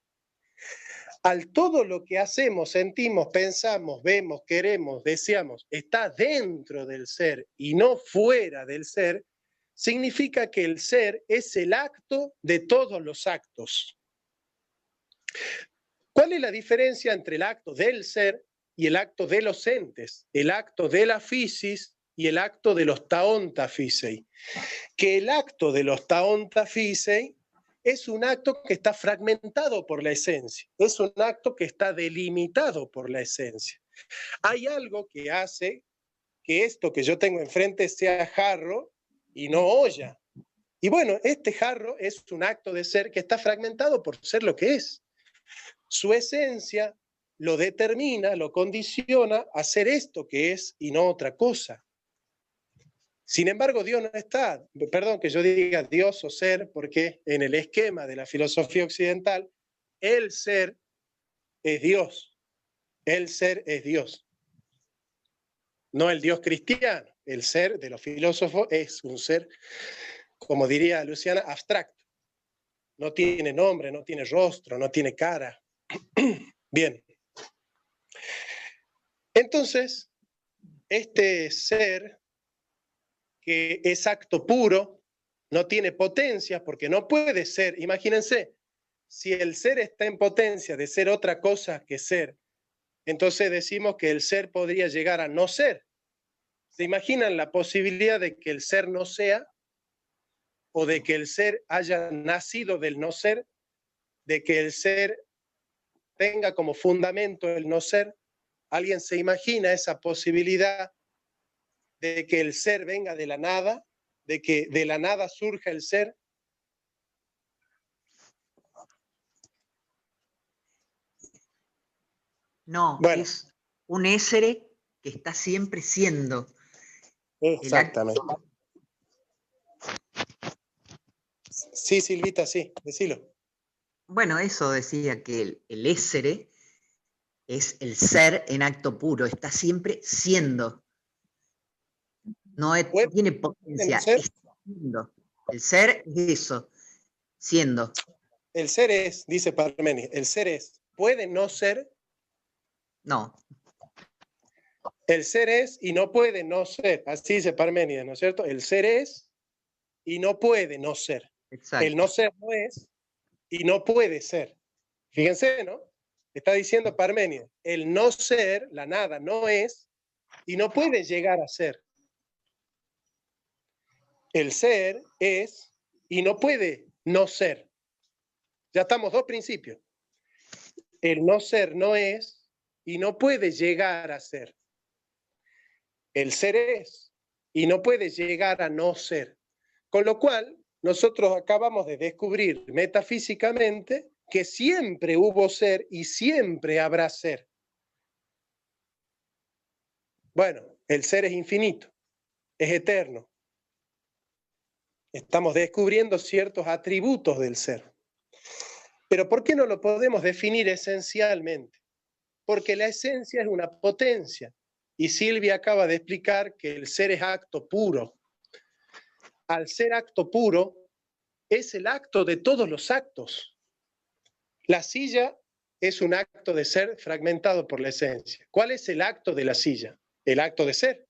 Al todo lo que hacemos, sentimos, pensamos, vemos, queremos, deseamos, está dentro del ser y no fuera del ser, significa que el ser es el acto de todos los actos. ¿Cuál es la diferencia entre el acto del ser y el acto de los entes? El acto de la physis y el acto de los taonta physei. Que el acto de los taonta physei es un acto que está fragmentado por la esencia, es un acto que está delimitado por la esencia. Hay algo que hace que esto que yo tengo enfrente sea jarro y no olla. Y bueno, este jarro es un acto de ser que está fragmentado por ser lo que es. Su esencia lo determina, lo condiciona a ser esto que es y no otra cosa. Sin embargo, Dios no está, perdón que yo diga Dios o ser, porque en el esquema de la filosofía occidental, el ser es Dios. El ser es Dios. No el Dios cristiano. El ser de los filósofos es un ser, como diría Luciana, abstracto. No tiene nombre, no tiene rostro, no tiene cara. Bien. Entonces, este ser que es acto puro, no tiene potencia porque no puede ser. Imagínense, si el ser está en potencia de ser otra cosa que ser, entonces decimos que el ser podría llegar a no ser. ¿Se imaginan la posibilidad de que el ser no sea? ¿O de que el ser haya nacido del no ser? ¿De que el ser tenga como fundamento el no ser? ¿Alguien se imagina esa posibilidad de que el ser venga de la nada, de que de la nada surja el ser? No, Bueno. es un ésere que está siempre siendo. Exactamente. Sí, Silvita, sí, decilo. Bueno, eso decía que el ésere es el ser en acto puro, está siempre siendo. No tiene potencia, es siendo. El ser es eso, siendo. El ser es, dice Parménides, el ser es, ¿puede no ser? No. El ser es y no puede no ser, así dice Parménides, ¿no es cierto? El ser es y no puede no ser. Exacto. El no ser no es y no puede ser. Fíjense, ¿no? Está diciendo Parménides, el no ser, la nada, no es y no puede llegar a ser. El ser es y no puede no ser. Ya estamos dos principios. El no ser no es y no puede llegar a ser. El ser es y no puede llegar a no ser. Con lo cual, nosotros acabamos de descubrir metafísicamente que siempre hubo ser y siempre habrá ser. Bueno, el ser es infinito, es eterno. Estamos descubriendo ciertos atributos del ser. Pero ¿por qué no lo podemos definir esencialmente? Porque la esencia es una potencia. Y Silvia acaba de explicar que el ser es acto puro. Al ser acto puro, es el acto de todos los actos. La silla es un acto de ser fragmentado por la esencia. ¿Cuál es el acto de la silla? El acto de ser,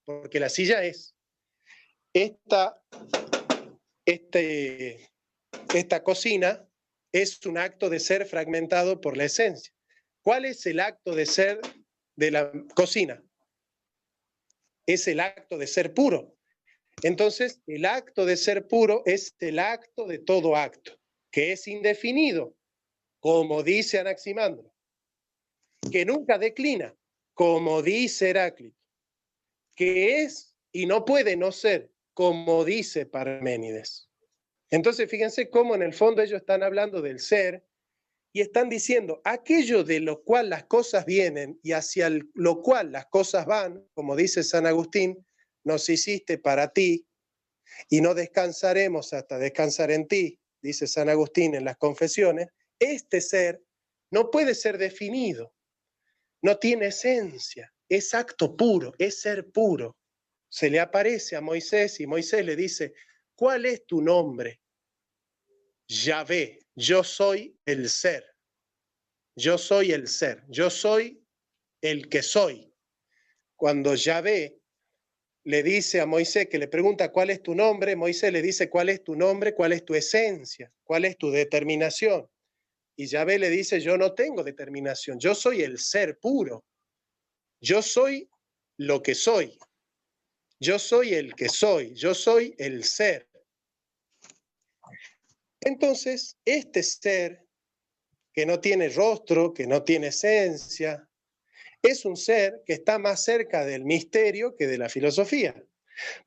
porque la silla es. Esta cocina es un acto de ser fragmentado por la esencia. ¿Cuál es el acto de ser de la cocina? Es el acto de ser puro. Entonces, el acto de ser puro es el acto de todo acto, que es indefinido, como dice Anaximandro, que nunca declina, como dice Heráclito, que es y no puede no ser, como dice Parménides. Entonces, fíjense cómo en el fondo ellos están hablando del ser y están diciendo aquello de lo cual las cosas vienen y hacia lo cual las cosas van, como dice San Agustín, nos hiciste para ti y no descansaremos hasta descansar en ti, dice San Agustín en las Confesiones. Este ser no puede ser definido, no tiene esencia, es acto puro, es ser puro. Se le aparece a Moisés y Moisés le dice, ¿cuál es tu nombre? Yahvé, yo soy el ser. Yo soy el ser, yo soy el que soy. Cuando Yahvé le dice a Moisés, que le pregunta cuál es tu nombre, Moisés le dice cuál es tu nombre, cuál es tu esencia, cuál es tu determinación. Y Yahvé le dice, yo no tengo determinación, yo soy el ser puro. Yo soy lo que soy. Yo soy el que soy, yo soy el ser. Entonces, este ser que no tiene rostro, que no tiene esencia, es un ser que está más cerca del misterio que de la filosofía.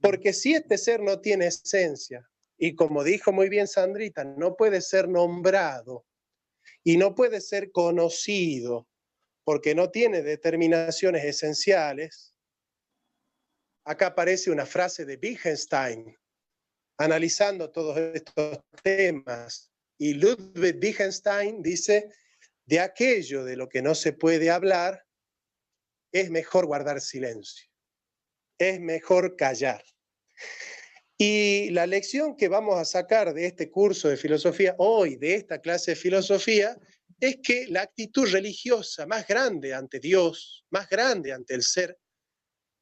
Porque si este ser no tiene esencia, y como dijo muy bien Sandrita, no puede ser nombrado y no puede ser conocido, porque no tiene determinaciones esenciales, acá aparece una frase de Wittgenstein, analizando todos estos temas. Y Ludwig Wittgenstein dice, de aquello de lo que no se puede hablar, es mejor guardar silencio, es mejor callar. Y la lección que vamos a sacar de este curso de filosofía, hoy, de esta clase de filosofía, es que la actitud religiosa más grande ante Dios, más grande ante el ser,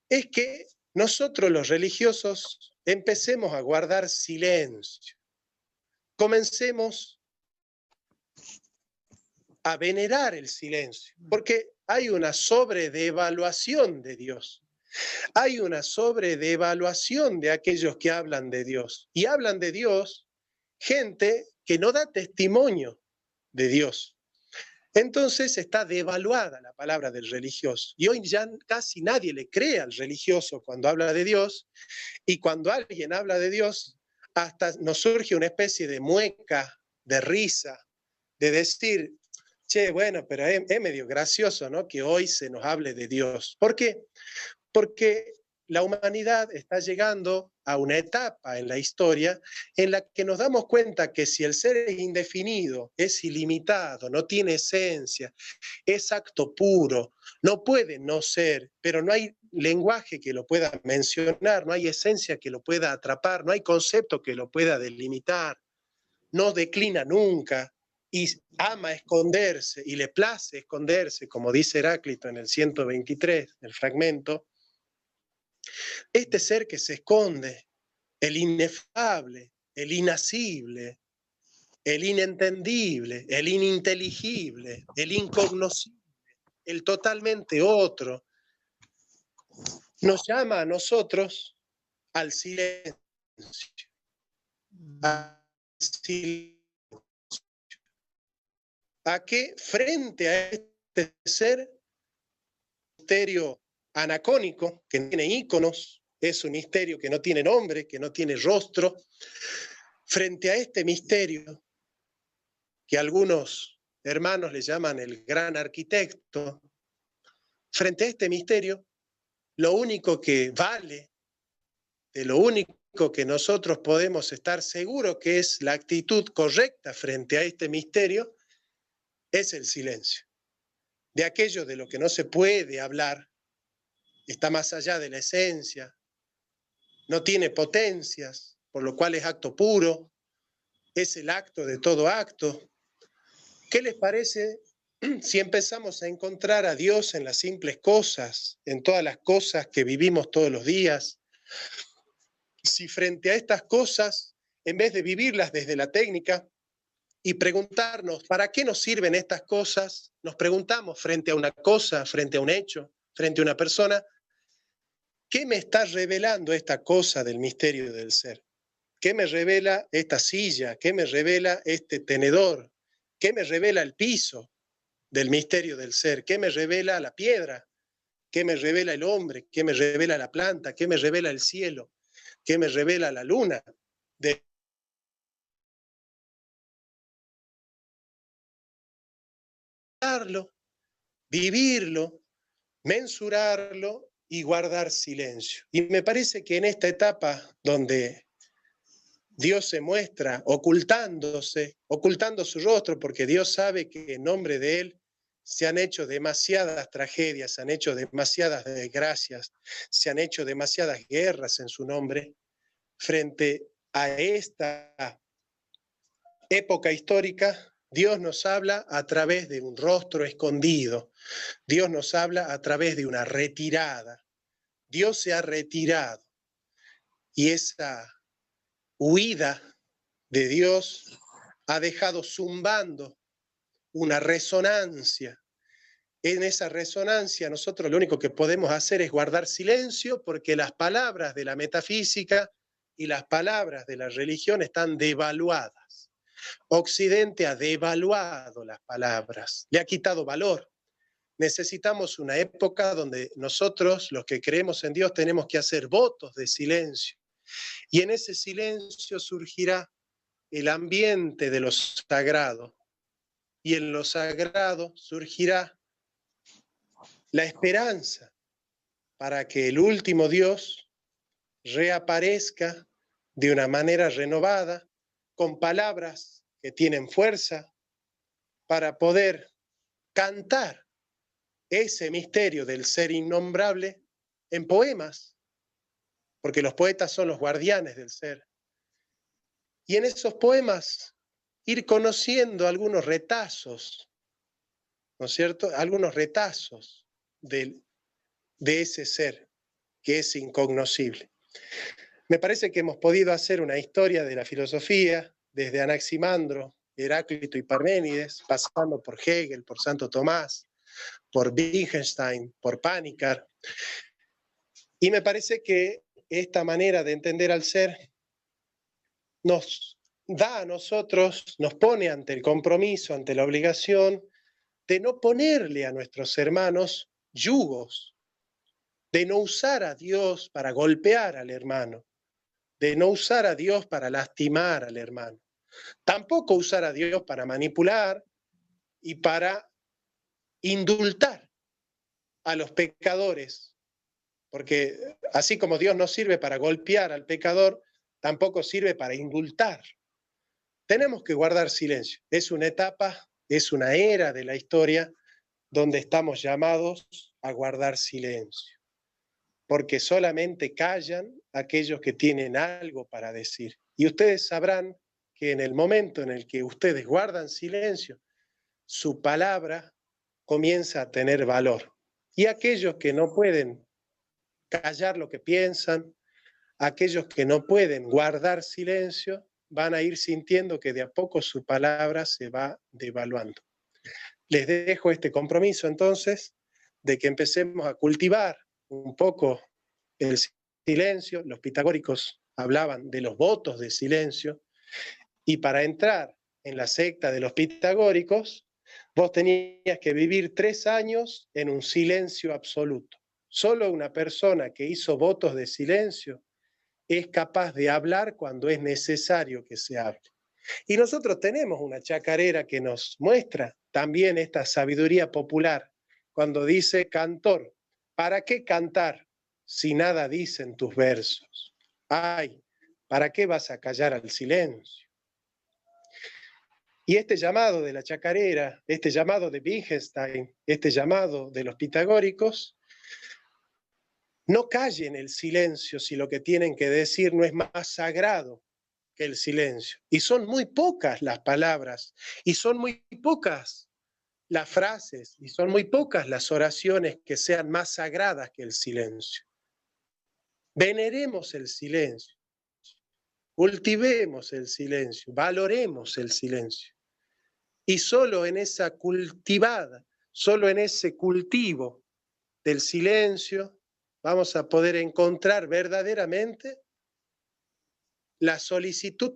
es que nosotros los religiosos empecemos a guardar silencio. Comencemos a venerar el silencio, porque hay una sobredevaluación de Dios. Hay una sobredevaluación de aquellos que hablan de Dios. Y hablan de Dios gente que no da testimonio de Dios. Entonces está devaluada la palabra del religioso. Y hoy ya casi nadie le cree al religioso cuando habla de Dios, y cuando alguien habla de Dios, hasta nos surge una especie de mueca, de risa, de decir, che, bueno, pero es medio gracioso, ¿no?, que hoy se nos hable de Dios. ¿Por qué? Porque la humanidad está llegando a una etapa en la historia en la que nos damos cuenta que si el ser es indefinido, es ilimitado, no tiene esencia, es acto puro, no puede no ser, pero no hay lenguaje que lo pueda mencionar, no hay esencia que lo pueda atrapar, no hay concepto que lo pueda delimitar, no declina nunca y ama esconderse y le place esconderse, como dice Heráclito en el 123, el fragmento. Este ser que se esconde, el inefable, el inacible, el inentendible, el ininteligible, el incognoscible, el totalmente otro, nos llama a nosotros al silencio. Al silencio. A que frente a este ser, misterio anacónico, que no tiene íconos, es un misterio que no tiene nombre, que no tiene rostro, frente a este misterio que algunos hermanos le llaman el gran arquitecto, frente a este misterio, lo único que vale, de lo único que nosotros podemos estar seguros que es la actitud correcta frente a este misterio, es el silencio. De aquello de lo que no se puede hablar, está más allá de la esencia, no tiene potencias, por lo cual es acto puro, es el acto de todo acto. ¿Qué les parece si empezamos a encontrar a Dios en las simples cosas, en todas las cosas que vivimos todos los días? Si frente a estas cosas, en vez de vivirlas desde la técnica y preguntarnos ¿para qué nos sirven estas cosas?, nos preguntamos frente a una cosa, frente a un hecho, frente a una persona, ¿qué me está revelando esta cosa del misterio del ser? ¿Qué me revela esta silla? ¿Qué me revela este tenedor? ¿Qué me revela el piso del misterio del ser? ¿Qué me revela la piedra? ¿Qué me revela el hombre? ¿Qué me revela la planta? ¿Qué me revela el cielo? ¿Qué me revela la luna? Vivirlo, mensurarlo y guardar silencio. Y me parece que en esta etapa donde Dios se muestra ocultándose, ocultando su rostro, porque Dios sabe que en nombre de Él se han hecho demasiadas tragedias, se han hecho demasiadas desgracias, se han hecho demasiadas guerras en su nombre. Frente a esta época histórica, Dios nos habla a través de un rostro escondido, Dios nos habla a través de una retirada. Dios se ha retirado y esa huida de Dios ha dejado zumbando una resonancia. En esa resonancia nosotros lo único que podemos hacer es guardar silencio, porque las palabras de la metafísica y las palabras de la religión están devaluadas. Occidente ha devaluado las palabras, le ha quitado valor. Necesitamos una época donde nosotros, los que creemos en Dios, tenemos que hacer votos de silencio. Y en ese silencio surgirá el ambiente de lo sagrado. Y en lo sagrado surgirá la esperanza para que el último Dios reaparezca de una manera renovada, con palabras que tienen fuerza, para poder cantar ese misterio del ser innombrable en poemas, porque los poetas son los guardianes del ser. Y en esos poemas ir conociendo algunos retazos, ¿no es cierto? Algunos retazos de ese ser que es incognoscible. Me parece que hemos podido hacer una historia de la filosofía desde Anaximandro, Heráclito y Parménides, pasando por Hegel, por Santo Tomás, por Wittgenstein, por Panikkar. Y me parece que esta manera de entender al ser nos da a nosotros, nos pone ante el compromiso, ante la obligación de no ponerle a nuestros hermanos yugos, de no usar a Dios para golpear al hermano, de no usar a Dios para lastimar al hermano. Tampoco usar a Dios para manipular y para indultar a los pecadores, porque así como Dios no sirve para golpear al pecador, tampoco sirve para indultar. Tenemos que guardar silencio. Es una etapa, es una era de la historia donde estamos llamados a guardar silencio, porque solamente callan aquellos que tienen algo para decir. Y ustedes sabrán que en el momento en el que ustedes guardan silencio, su palabra comienza a tener valor. Y aquellos que no pueden callar lo que piensan, aquellos que no pueden guardar silencio, van a ir sintiendo que de a poco su palabra se va devaluando. Les dejo este compromiso entonces de que empecemos a cultivar un poco el silencio. Los pitagóricos hablaban de los votos de silencio, y para entrar en la secta de los pitagóricos, vos tenías que vivir 3 años en un silencio absoluto. Solo una persona que hizo votos de silencio es capaz de hablar cuando es necesario que se hable. Y nosotros tenemos una chacarera que nos muestra también esta sabiduría popular, cuando dice: cantor, ¿para qué cantar si nada dicen tus versos? Ay, ¿para qué vas a callar al silencio? Y este llamado de la chacarera, este llamado de Wittgenstein, este llamado de los pitagóricos, no callen el silencio si lo que tienen que decir no es más sagrado que el silencio. Y son muy pocas las palabras, y son muy pocas las frases, y son muy pocas las oraciones que sean más sagradas que el silencio. Veneremos el silencio, cultivemos el silencio, valoremos el silencio. Y solo en esa cultivada, solo en ese cultivo del silencio, vamos a poder encontrar verdaderamente la solicitud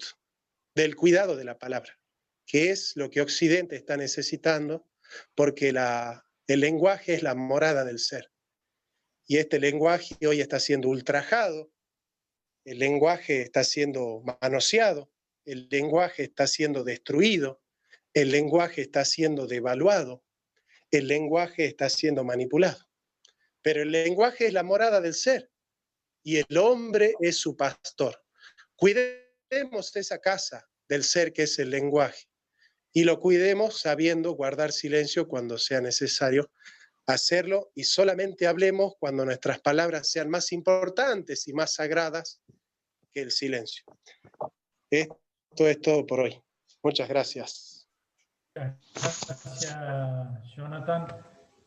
del cuidado de la palabra, que es lo que Occidente está necesitando, porque el lenguaje es la morada del ser. Y este lenguaje hoy está siendo ultrajado, el lenguaje está siendo manoseado, el lenguaje está siendo destruido, el lenguaje está siendo devaluado, el lenguaje está siendo manipulado. Pero el lenguaje es la morada del ser y el hombre es su pastor. Cuidemos esa casa del ser que es el lenguaje y lo cuidemos sabiendo guardar silencio cuando sea necesario hacerlo, y solamente hablemos cuando nuestras palabras sean más importantes y más sagradas que el silencio. Esto es todo por hoy. Muchas gracias. Gracias, Jonathan.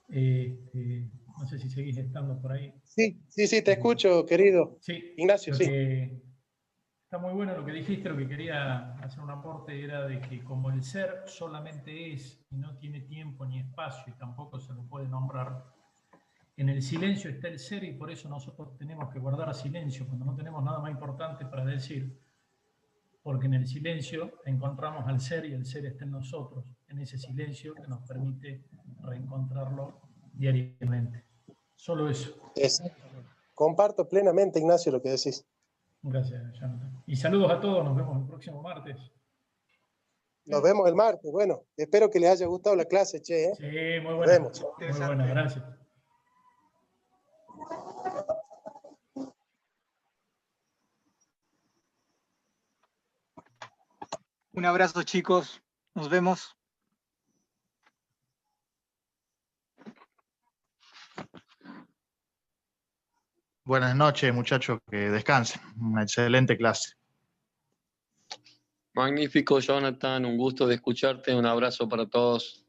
No sé si seguís estando por ahí. Sí, te escucho, querido. Sí, Ignacio, sí. Está muy bueno lo que dijiste. Lo que quería hacer un aporte era de que como el ser solamente es y no tiene tiempo ni espacio y tampoco se lo puede nombrar, en el silencio está el ser, y por eso nosotros tenemos que guardar silencio cuando no tenemos nada más importante para decir, porque en el silencio encontramos al ser y el ser está en nosotros, en ese silencio que nos permite reencontrarlo diariamente. Solo eso. Exactamente. Comparto plenamente, Ignacio, lo que decís. Gracias, Jonathan. Y saludos a todos, nos vemos el próximo martes. Nos vemos el martes. Bueno, espero que les haya gustado la clase, che. ¿eh? Sí, muy buena. Nos vemos. Muy buena, gracias. Un abrazo, chicos. Nos vemos. Buenas noches, muchachos, que descansen. Una excelente clase. Magnífico, Jonathan. Un gusto de escucharte. Un abrazo para todos.